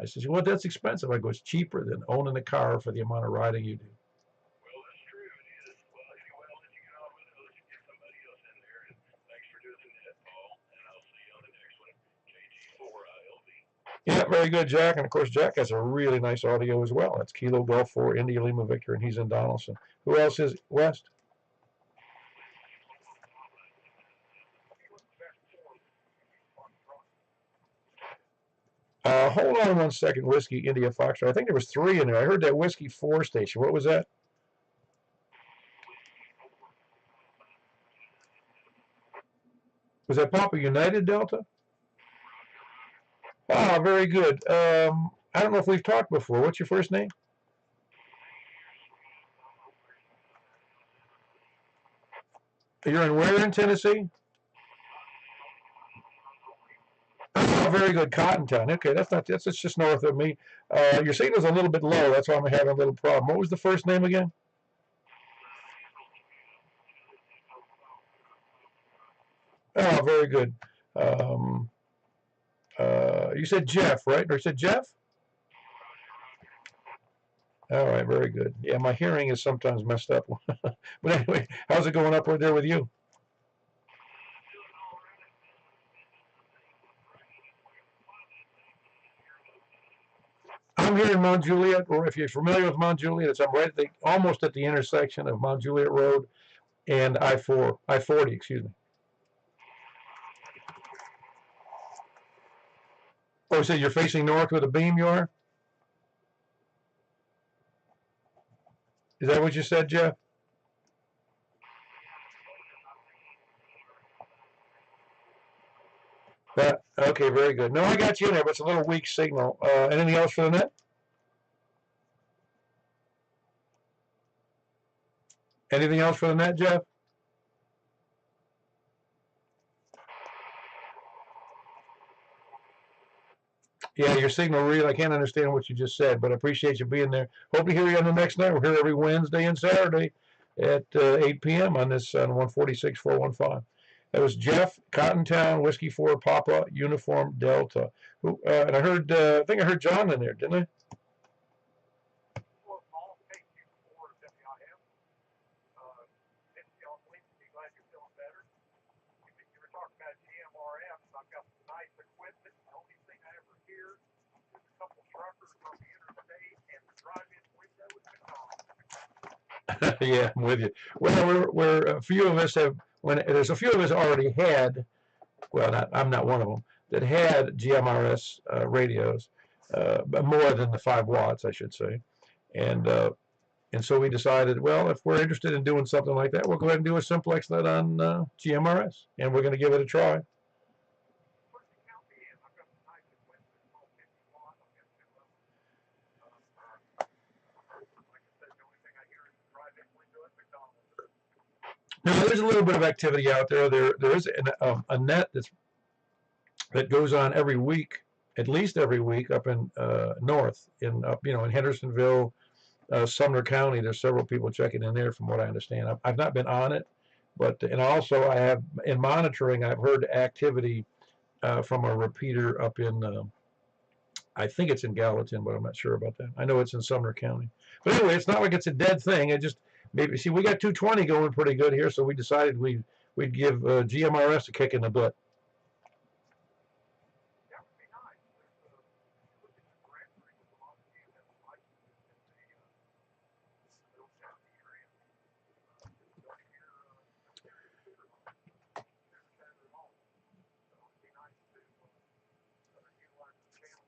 I said, "Well, that's expensive." I go, "It's cheaper than owning a car for the amount of riding you do." Well, that's true. It is. Well, anyway, I'll let you get on with it. I'll let you get somebody else in there. And thanks for doing that, Paul. And I'll see you on the next one. KG4ILD. Yeah, very good, Jack. And of course, Jack has a really nice audio as well. That's Kilo Golf 4 India Lima Victor, and he's in Donaldson. Who else is west? Hold on 1 second, Whiskey India Foxtrot. I think there was 3 in there. I heard that Whiskey 4 station. What was that? Was that Papa United Delta? Ah, very good. I don't know if we've talked before. What's your first name? You're in where in Tennessee? Oh, very good, Cottontown. Okay, that's just north of me. Your signal's a little bit low. That's why I'm having a little problem. What was the first name again? Oh, very good. Um, you said Jeff, right? Or you said Jeff? All right, very good. Yeah, my hearing is sometimes messed up. But anyway, how's it going up there with you? I'm here in Mount Juliet, or if you're familiar with Mount Juliet, I'm right almost at the intersection of Mount Juliet Road and I-40, excuse me. Oh, so you're facing north with a beam, you are? Is that what you said, Jeff? Okay, very good. No, I got you in there, but it's a little weak signal. Anything else for the net? Anything else for the net, Jeff? Yeah, your signal real. I can't understand what you just said, but I appreciate you being there. Hope to hear you on the next night. We're here every Wednesday and Saturday at 8 p.m. on this on 146-415. That was Jeff, Cottontown, Whiskey 4, Papa, Uniform, Delta. Who, and I heard, I think I heard John in there, didn't I? Well, Paul, thank you for WIM. And y'all, be glad you're feeling better. You were talking about GMRF. I've got some nice equipment. The only thing I ever hear is a couple truckers on the interstate and the drive-in window is McDonald's. Yeah, I'm with you. Well, we're a few of us have when there's a few of us already had. Well, I'm not one of them that had GMRS radios, but more than the 5 watts, I should say, and uh, and so we decided, well, if we're interested in doing something like that, we'll go ahead and do a simplex net on GMRS, and we're going to give it a try. Where's the county in? I've got some nice equipment. It's all 51. I've got two of them. Like I said, the only thing I hear is the drive-in window at McDonald's. Now, there's a little bit of activity out there. There is a net that goes on every week, at least every week, up in north, in Hendersonville, Sumner County. There's several people checking in there, from what I understand. I've not been on it, but and also I have in monitoring. I've heard activity from a repeater up in. I think it's in Gallatin, but I'm not sure about that. I know it's in Sumner County. But anyway, it's not like it's a dead thing. It just maybe see we got 220 going pretty good here, so we decided we'd give GMRS a kick in the butt. That would be nice. There's look at the directory with a lot of GM licenses in the Middle County area. Don't hear computer on it. Never said it at all. So it'd be nice to utilize the channel.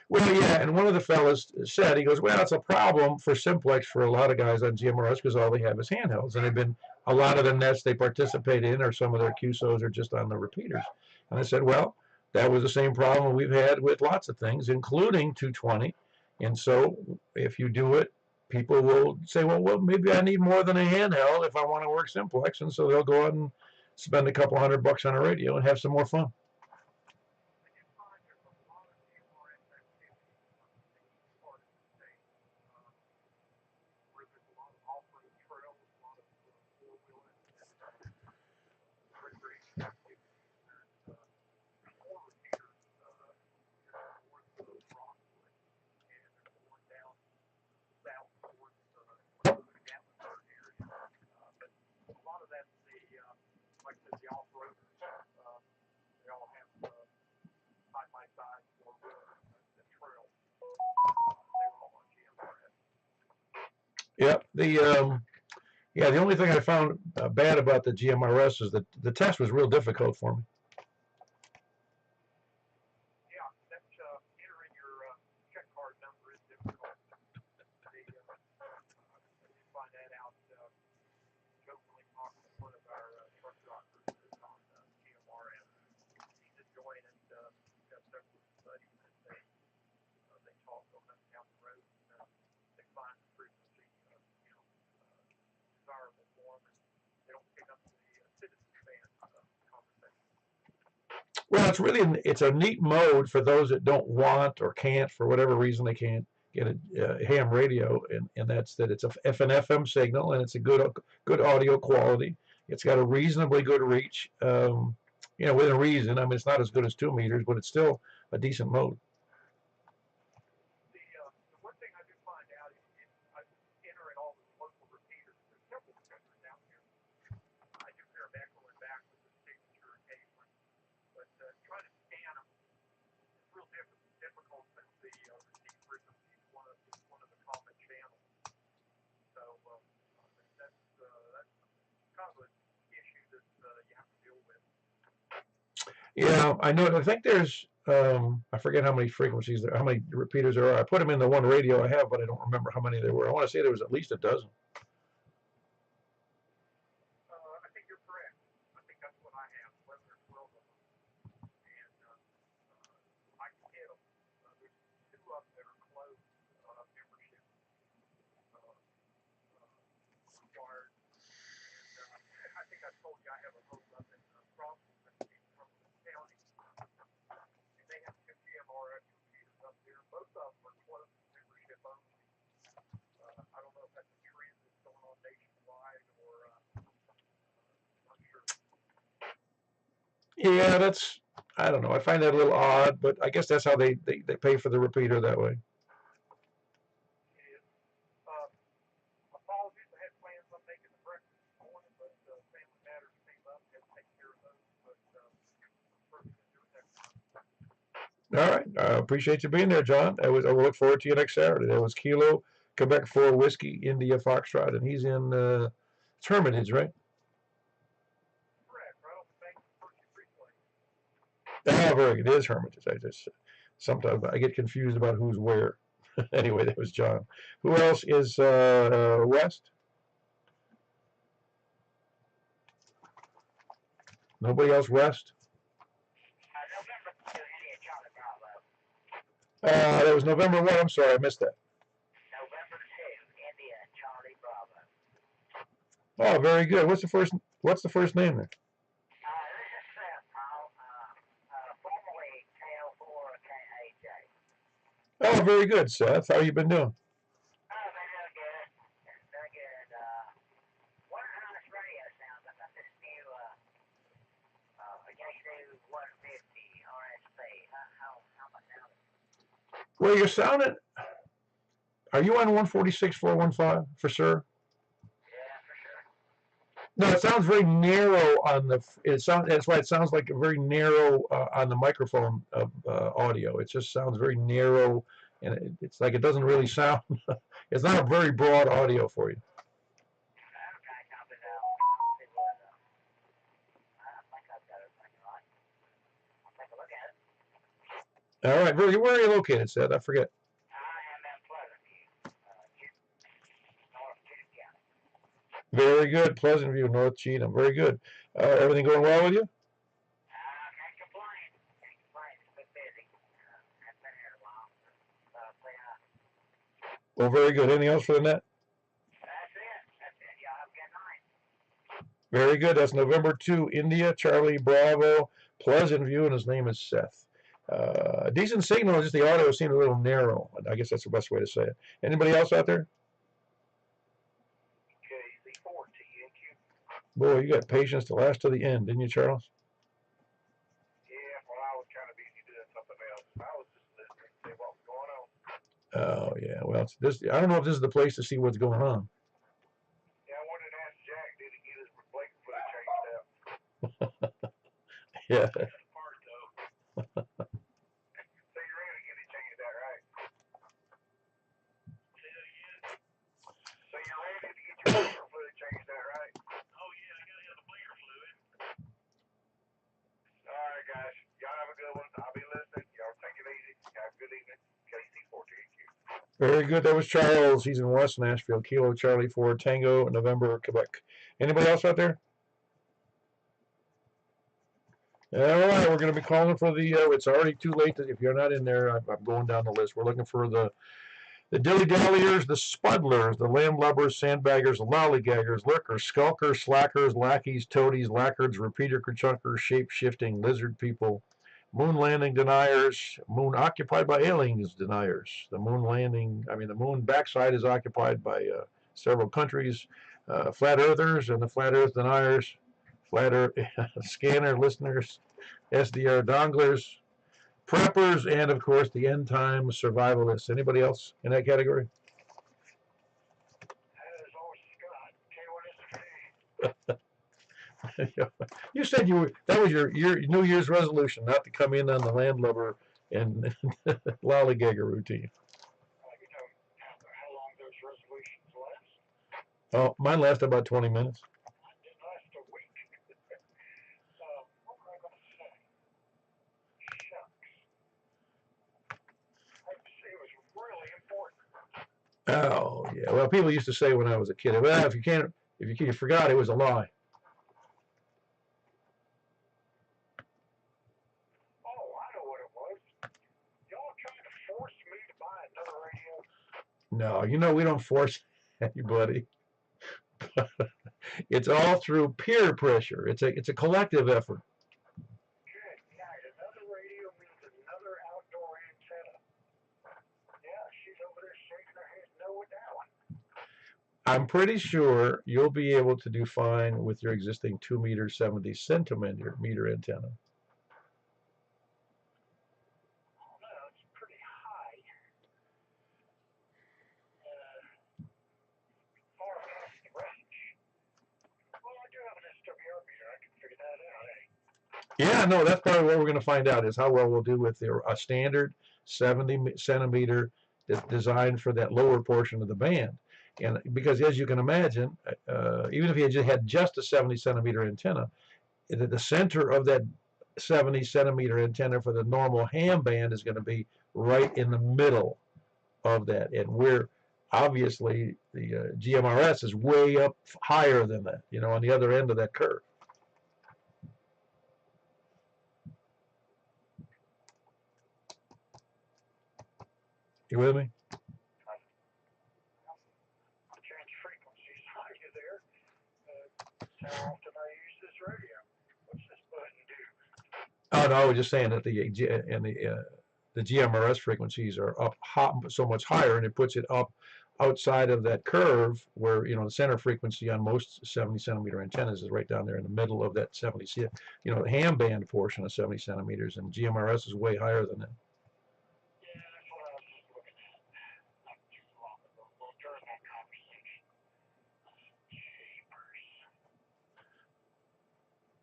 Well, yeah, and one of the fellas said, he goes, well, it's a problem for simplex for a lot of guys on GMRS because all they have is handhelds, and they've been a lot of the nets they participate in, or some of their QSOs are just on the repeaters. And I said, well, that was the same problem we've had with lots of things, including 220. And so, if you do it, people will say, well, maybe I need more than a handheld if I want to work simplex, and so they'll go out and spend a couple $100 on a radio and have some more fun. I do find there's a lot of GMRS activity on the east part of the state, where there's a lot of off-road trails, a lot of four-wheeling and recreation activities. There's more repeaters north of Rockwood, and there's one down south towards the Gatlinburg area. But a lot of that's like I said, the off-roaders. They all have side-by-side four-wheeler the trail. They were all on GMRS. Yep. The only thing I found bad about the GMRS is that the test was real difficult for me. Yeah, that's entering your check card number is difficult. I did find that out. Jokingly talking to one of our truck drivers who's on GMRS. He just joined and got several of his buddies that they talk on down the road. They find the frequency, desirable for them, and they don't pick up the citizen band conversation. Well, it's a neat mode for those that don't want or can't, for whatever reason they can't get a ham radio, and that's that it's a an FM signal, and it's a good audio quality. It's got a reasonably good reach, within reason. I mean, it's not as good as 2 meters, but it's still a decent mode. The one thing I do find out is I enter in all the local repeaters. There's several repeaters out here. I do hear them echoing back with the signature occasionally, but trying to scan them is real difficult since the receive frequency is one of the common channels. So that's kind of an issue that you have to deal with. Yeah, I know. I think there's I forget how many frequencies how many repeaters there are. I put them in the one radio I have, but I don't remember how many there were. I want to say there was at least a dozen. I think you're correct. I think that's what I have, 11 or 12 of them. I told you I have a home up in Crossville, from the county, and they have 2 GMRS repeaters up there. Both of them are closed to membership only. I don't know if that's a trend that's going on nationwide or not sure. Yeah, that's, I don't know. I find that a little odd, but I guess that's how they pay for the repeater that way. It is. Apologies, I had plans on making the breakfast this morning, but family matters came up, had to take care of those. But probably gonna do it next time. All right. I appreciate you being there, John. I will look forward to you next Saturday. That was Kilo, Quebec 4 Whiskey, India Foxtrot, and he's in it's Hermitage, right? Correct. Right off the bank of the Percy Freeway. Oh, very good. It is Hermitage. I just sometimes I get confused about who's where. Anyway, that was John. Who else is West? Nobody else West? November 2, India Charlie Bravo. That was November 1. I'm sorry, I missed that. November 2, India Charlie Bravo. Oh, very good. What's the first name there? This is Seth, Paul. Formerly KO4KAJ. Oh, very good, Seth. How you been doing? Oh, they're doing good. Very good. Wondering how this radio sounds. I got this new, I guess new 150 RSP. How much sound? Well, you're sounding. Are you on 146.415 for sure? Yeah, for sure. No, it sounds very narrow on the. That's why it sounds like a very narrow on the microphone audio. It just sounds very narrow, and it's like it doesn't really sound. It's not a very broad audio for you. Okay, copy that. See what, I think I've got everything right. I'll take a look at it. All right, where are you located, Seth? I forget. I am in Pleasant View, North Cheatham County. Very good, Pleasant View, North Cheatham. Very good. Everything going well with you? Can't complain. Can't complain. It's been busy. Haven't been here a while. Say hi. Well, very good. Anything else for the net? That's it. That's it. Y'all have a good night. Very good. That's November 2, India, Charlie Bravo, Pleasant View, and his name is Seth. Decent signal, just the audio seemed a little narrow. I guess that's the best way to say it. Anybody else out there? KZ4 TNQ. Boy, you got patience to last to the end, didn't you, Charles? Yeah, well, I was kind of busy doing something else. I was just listening to see what was going on. Oh, yeah. Well, I don't know if this is the place to see what's going on. Yeah, I wanted to ask Jack, did he get his replacement footage changed out? Yeah. That's the part, though. So you're ready to get it changed out, right? So you're ready to get your bleeder fluid changed out, right? Oh, yeah, I got to have the bleeder fluid. All right, guys. Y'all have a good one. I'll be listening. Y'all take it easy. Have a good evening. KC4TQ. Very good. That was Charles. He's in West Nashville. Kilo Charlie 4 Tango, November, Quebec. Anybody else out there? All right, we're going to be calling for the. It's already too late. If you're not in there, I'm going down the list. We're looking for the dilly-dalliers, the spuddlers, the landlubbers, sandbaggers, lollygaggers, lurkers, skulkers, slackers, lackeys, toadies, lackards, repeater kerchunkers, shape-shifting lizard people, moon landing deniers, moon occupied by aliens deniers. The moon backside is occupied by several countries, flat earthers and the flat earth deniers, flat earth scanner listeners, SDR donglers, preppers, and of course the end time survivalists. Anybody else in that category? That is all Scott. K1S3. You said that was your New Year's resolution, not to come in on the landlubber and lollygagger routine. You know how long those resolutions last? Oh, mine lasted about 20 minutes. Mine did last a week. What was I going to say? Shucks. It was really important. Oh yeah. Well, people used to say when I was a kid, well, if you forgot, it was a lie. Oh, I know what it was. Y'all trying to force me to buy another radio? No, we don't force anybody. It's all through peer pressure. It's a collective effort. Good night. Another radio means another outdoor antenna. Yeah, she's over there shaking her head no with that one. I'm pretty sure you'll be able to do fine with your existing 2 meter 70 centimeter antenna. Oh, no, it's pretty high. Far past the range. Well, I do have an SWR meter. I can figure that out, eh? Yeah, no, that's probably what we're going to find out is how well we'll do with a standard 70 centimeter that's designed for that lower portion of the band. And because as you can imagine, even if you had just a 70 centimeter antenna, the center of that 70 centimeter antenna for the normal ham band is going to be right in the middle of that. And we're obviously the GMRS is way up higher than that, on the other end of that curve. You with me? Change frequencies. Are you there? How often I use this radio? What's this button do? Oh no, I was just saying that the GMRS frequencies are up so much higher, and it puts it up outside of that curve where the center frequency on most 70 centimeter antennas is right down there in the middle of that 70. The ham band portion of 70 centimeters, and GMRS is way higher than that. Yeah, that's what I was just looking at not too long ago. Well, during that conversation. Jeepers.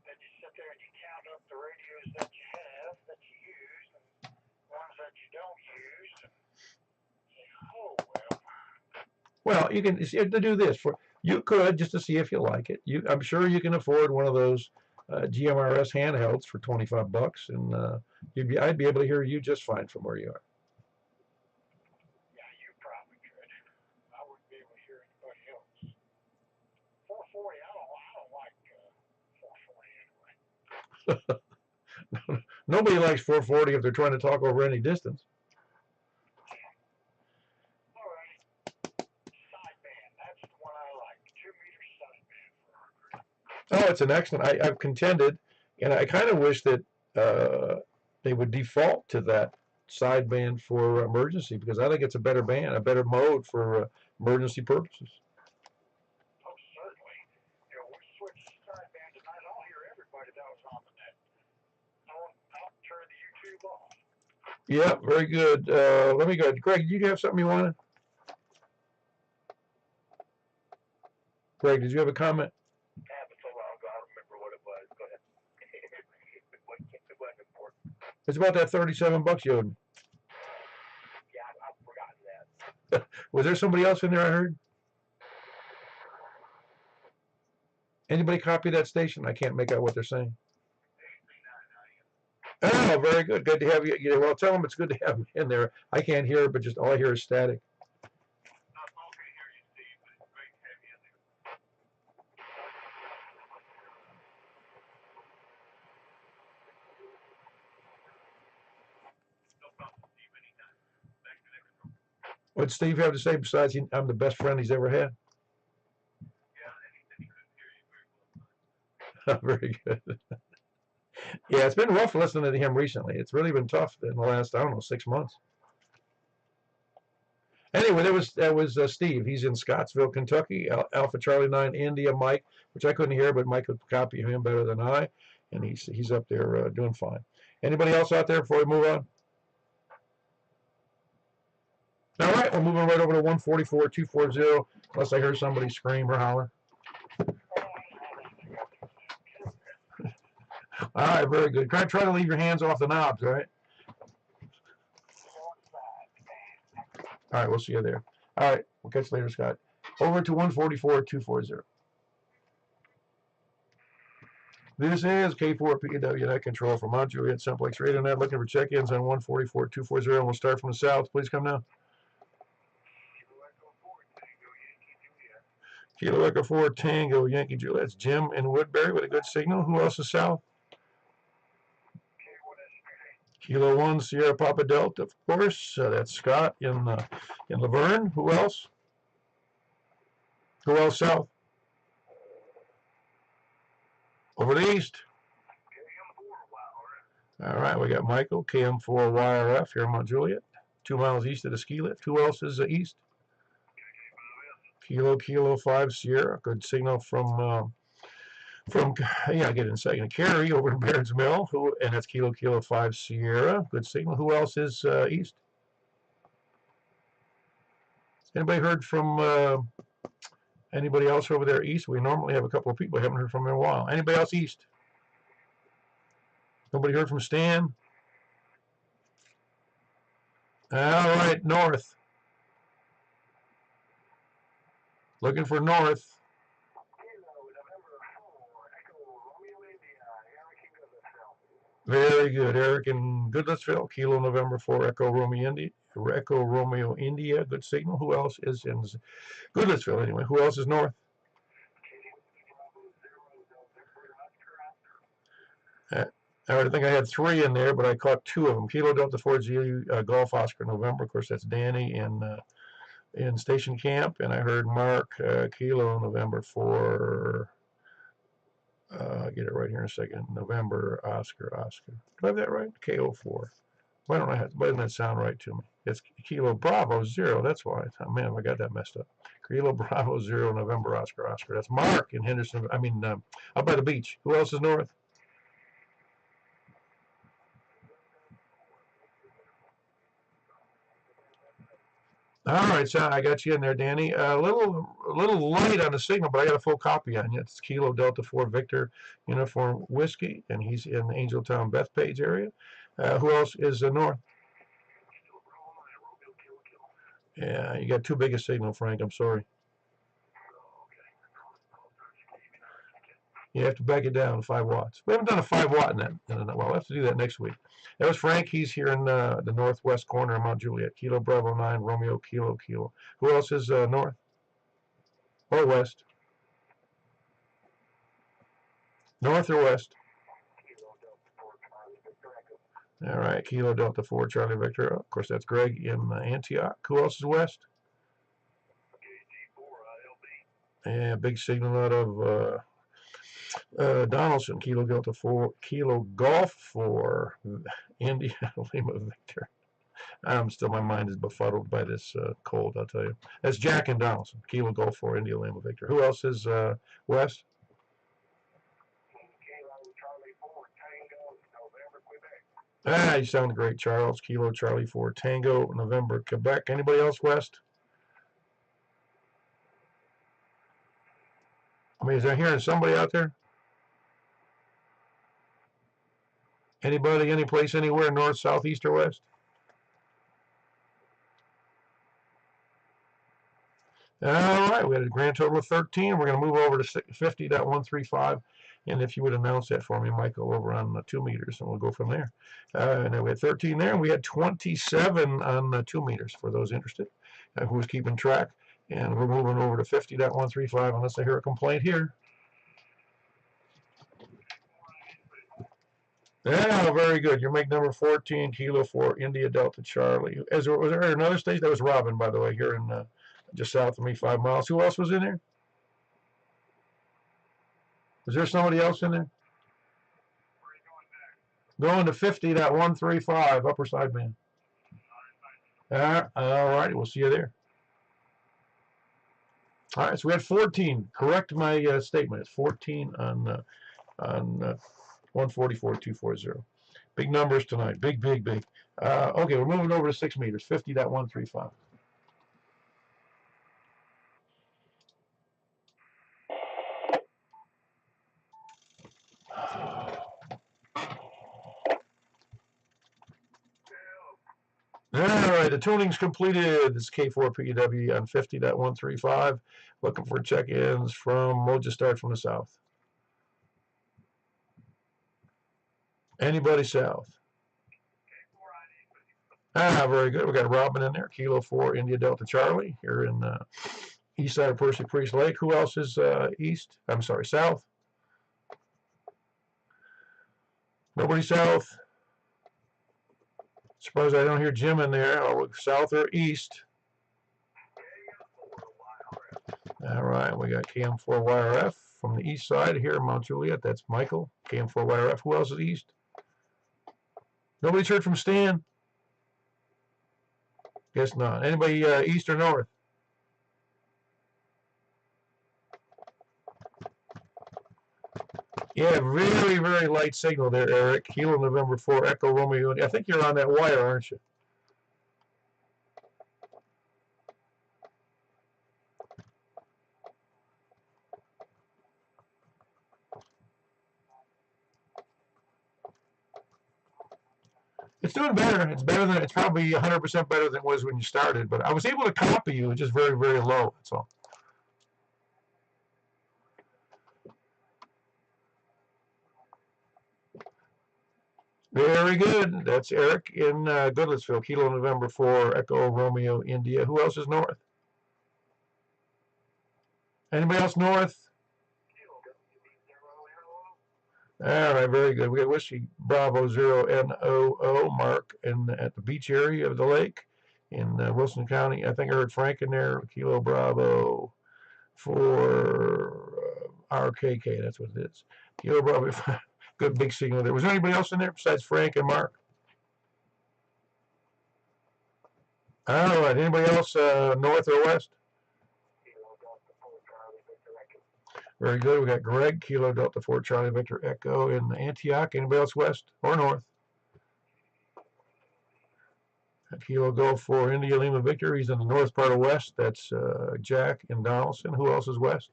Then you sit there and you count up the radios that you have, that you use, and ones that you don't use, and say, oh, well. Well, you can to do this you could just to see if you like it. I'm sure you can afford one of those GMRS handhelds for $25, and I'd be able to hear you just fine from where you are. Yeah, you probably could. I wouldn't be able to hear anybody else. 440, I don't like 440 anyway. Nobody likes 440 if they're trying to talk over any distance. All right. Sideband, that's the one I like. 2 meter sideband for our group. Oh, it's an excellent. I've contended, and I kind of wish that they would default to that sideband for emergency, because I think it's a better band, a better mode for emergency purposes. Oh, certainly. We switched sideband tonight. I'll hear everybody that was on the net. I'll turn the YouTube off. Yeah, very good. Let me go. Greg, did you have something you wanted? Greg, did you have a comment? Yeah, but so long ago, I don't remember what it was. Go ahead. It wasn't important. It's about that $37 you owed me. Yeah, I've forgotten that. Was there somebody else in there I heard? Anybody copy that station? I can't make out what they're saying. Oh, very good. Good to have you. Well, tell them it's good to have me in there. I can't hear, but just all I hear is static. I'm okay to hear you, Steve, but it's great to have you in there. No problem, Steve, anytime. Back to next program. What Steve have to say besides I'm the best friend he's ever had? Yeah, and he said he couldn't hear you very well. Very good. Yeah, it's been rough listening to him recently. It's really been tough in the last, 6 months. Anyway, that was Steve. He's in Scottsville, Kentucky. Alpha Charlie 9 India Mike, which I couldn't hear, but Mike could copy him better than I, and he's up there doing fine. Anybody else out there before we move on? All right, we're moving right over to 144-240, unless I hear somebody scream or holler. All right, very good. Try to leave your hands off the knobs, all right? All right, we'll see you there. All right, we'll catch you later, Scott. Over to 144-240. This is K4PW Net Control from Mount Juliet Simplex Radio Net. Looking for check-ins on 144-240. We'll start from the south. Please come now. Kilo Echo 4 Tango Yankee Juliet. That's Jim in Woodbury with a good signal. Who else is south? Kilo 1 Sierra Papa Delta, of course. That's Scott in Laverne. Who else? Who else south? Over the east. All right, we got Michael, KM4YRF here in Mount Juliet, 2 miles east of the ski lift. Who else is east? Kilo 5 Sierra. Good signal from yeah, I'll get it in a second. Carrie over in Baird's Mill, and that's Kilo 5 Sierra. Good signal. Who else is east? Anybody heard from anybody else over there east? We normally have a couple of people I haven't heard from in a while. Anybody else east? Nobody heard from Stan? All right, north. Looking for north. Very good. Eric in Goodlettsville, Kilo November 4 Echo Romeo India. Good signal. Who else is in Goodlettsville anyway? Who else is north? I think I had 3 in there, but I caught 2 of them. Kilo Delta 4 G Golf Oscar November. Of course, that's Danny in Station Camp, and I heard Mark Kilo November 4. Get it right here in a second. November Oscar. Do I have that right? KO4. Why doesn't that sound right to me? It's Kilo Bravo 0. That's why. Man, I got that messed up. Kilo Bravo 0 November Oscar. That's Mark in Henderson. Up by the beach. Who else is north? All right, so I got you in there, Danny. A little light on the signal, but I got a full copy on you. It's Kilo Delta 4 Victor Uniform Whiskey, and he's in the Angeltown Bethpage area. Who else is north? Yeah, you got too big a signal, Frank. I'm sorry. You have to back it down to 5 watts. We haven't done a 5 watt in that. Well, we'll have to do that next week. That was Frank. He's here in the northwest corner of Mount Juliet. Kilo Bravo 9 Romeo Kilo. Who else is north or west? North or west? All right, Kilo Delta 4 Charlie Victor. Of course, that's Greg in Antioch. Who else is west? Yeah, big signal out of Donaldson, Kilo Delta 4, Kilo Golf 4, India Lima Victor. My mind is befuddled by this cold, I'll tell you. That's Jack in Donaldson, Kilo Golf 4, India Lima Victor. Who else is west? You sound great, Charles. Kilo Charlie 4, Tango, November, Quebec. Anybody else west? Is I hearing somebody out there? Anybody, any place, anywhere, north, south, east, or west? All right, we had a grand total of 13. We're going to move over to 50.135. And if you would announce that for me, Michael, over on 2 meters, and we'll go from there. And then we had 13 there, and we had 27 on 2 meters for those interested who was keeping track. And we're moving over to 50.135 unless I hear a complaint here. Yeah, very good. You're making number 14, Kilo 4, India Delta Charlie. Was there another station? That was Robin, by the way, here in just south of me, 5 miles. Who else was in there? Was there somebody else in there? Going to 50.135, upper sideband. All righty, we'll see you there. All right, so we had 14. Correct my statement. It's 14 on 144.240. Big numbers tonight. Big. Okay, we're moving over to 6 meters. 50.135. All right, the tuning's completed. This is K4PW on 50.135. Looking for check-ins from Moja Start from the south. Anybody south? Very good. We got Robin in there. Kilo 4 India Delta Charlie here in east side of Percy Priest Lake. Who else is east? I'm sorry, south. Nobody south. Suppose I don't hear Jim in there. I'll look south or east. All right, we got KM4YRF from the east side here in Mount Juliet. That's Michael, KM4YRF. Who else is east? Nobody's heard from Stan? Guess not. Anybody east or north? Yeah, very, very light signal there, Eric. Kilo November 4, Echo Romeo. I think you're on that wire, aren't you? It's doing better. It's better than, it's probably 100% better than it was when you started, but I was able to copy you. It's just very, very low. That's all. Very good. That's Eric in Goodlettsville, Kilo November 4, Echo Romeo, India. Who else is north? Anybody else north? All right, very good. We got Whiskey Bravo 0 NOO, Mark, at the beach area of the lake in Wilson County. I think I heard Frank in there. Kilo Bravo for RKK. That's what it is. Kilo Bravo. Good big signal there. Was there anybody else in there besides Frank and Mark? All right. Anybody else north or west? Very good. We got Greg, Kilo Delta 4 Charlie Victor Echo in Antioch. Anybody else west or north? Kilo Golf for India Lima Victor. He's in the north part of west. That's Jack in Donaldson. Who else is west?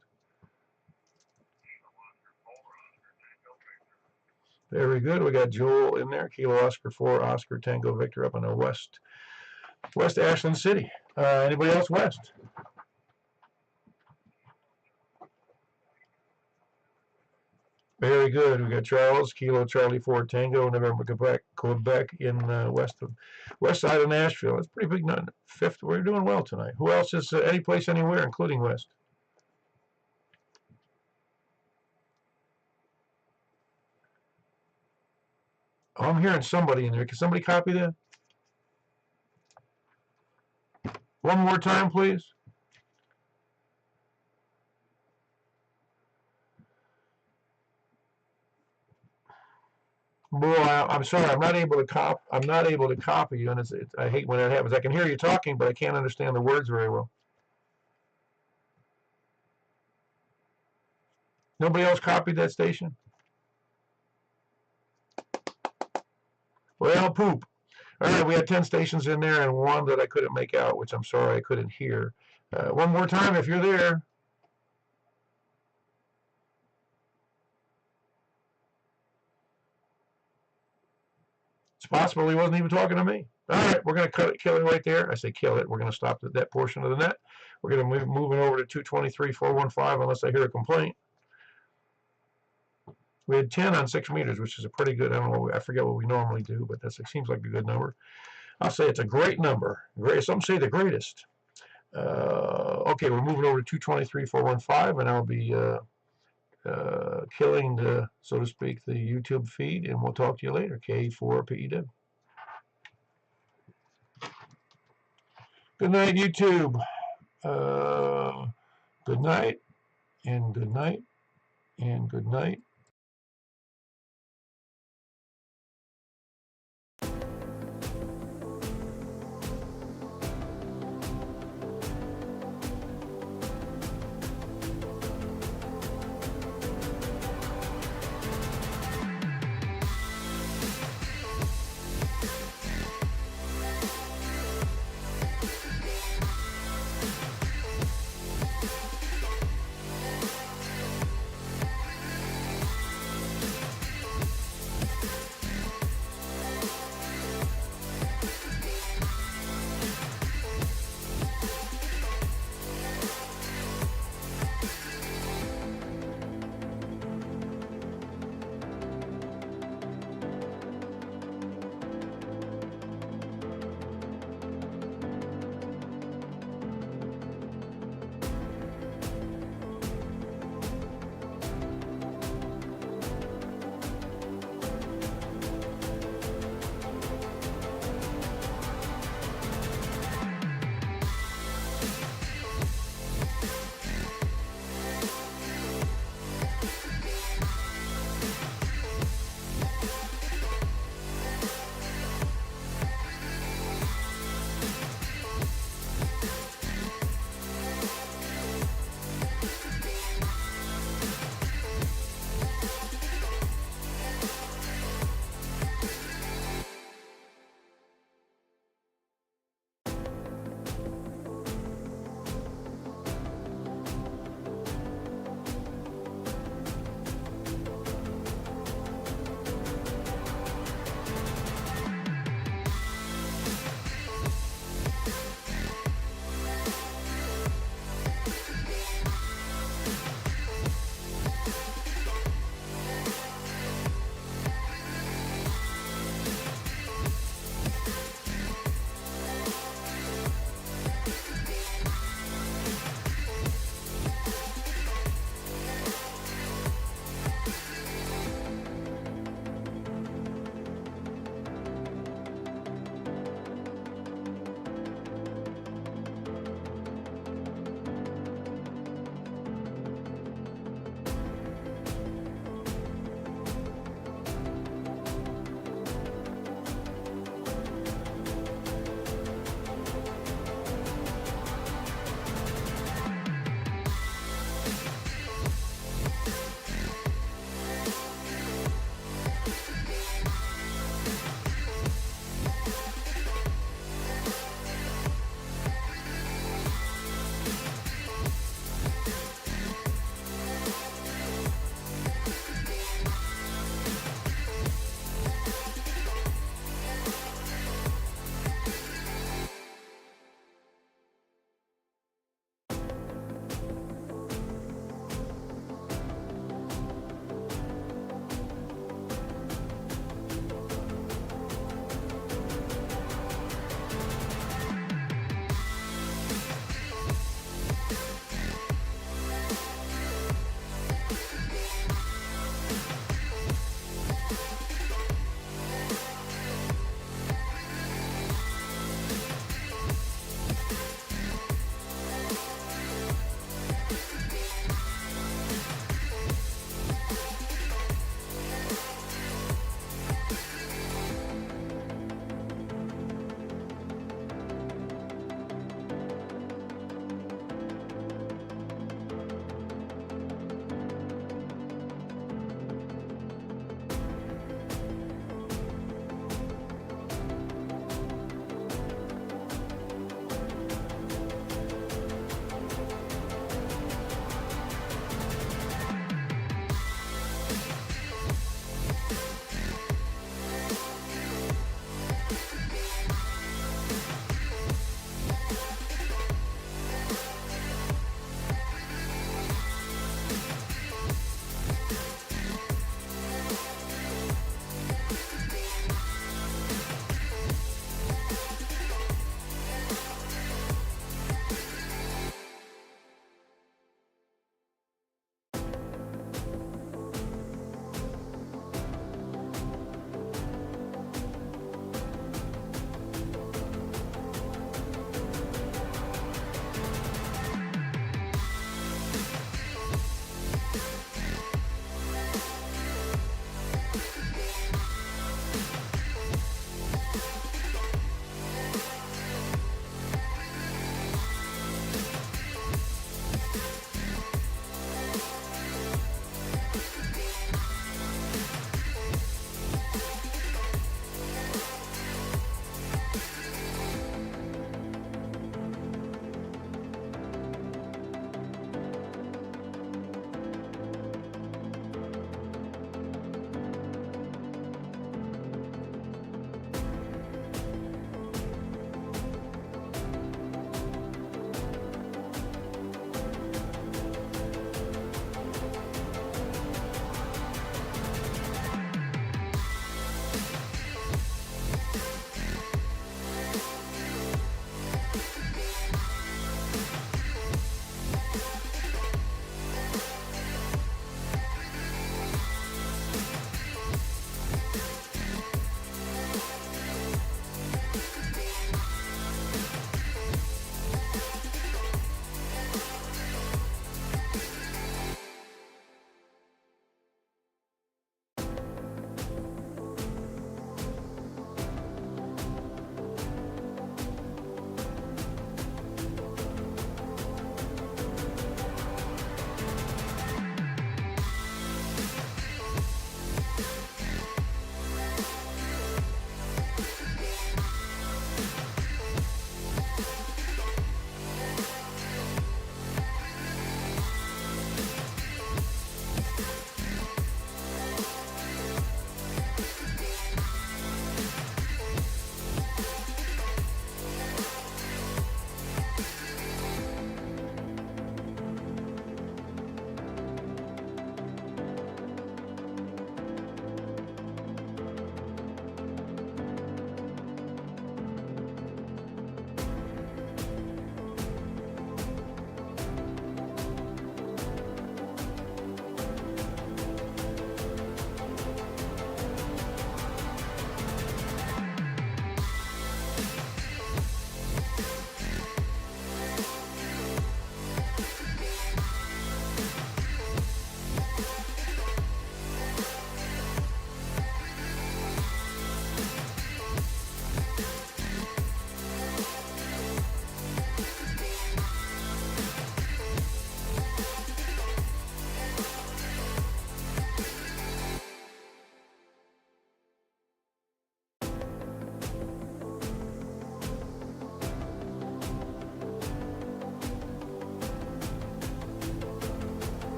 Very good. We got Joel in there. Kilo Oscar 4 Oscar Tango Victor up in the west Ashland City. Anybody else west? Very good. We got Charles, Kilo Charlie 4 Tango, November Quebec in west side of Nashville. That's pretty big. Fifth. We're doing well tonight. Who else is any place anywhere, including west? Oh, I'm hearing somebody in there. Can somebody copy that? One more time, please. Boy, I'm sorry. I'm not able to copy you, and I hate when that happens. I can hear you talking, but I can't understand the words very well. Nobody else copied that station? Well, poop. All right, we had 10 stations in there and one that I couldn't make out, which I'm sorry I couldn't hear. One more time if you're there. It's possible he wasn't even talking to me. All right, we're going to kill it right there. I say kill it. We're going to stop that portion of the net. We're going to move it over to 223.415 unless I hear a complaint. We had 10 on 6 meters, which is a pretty good. I forget what we normally do, but it seems like a good number. I'll say it's a great number. Some say the greatest. Okay, we're moving over to 223.415, and I'll be killing the, so to speak, the YouTube feed, and we'll talk to you later. K4PEW. Good night, YouTube. Good night, and good night, and good night.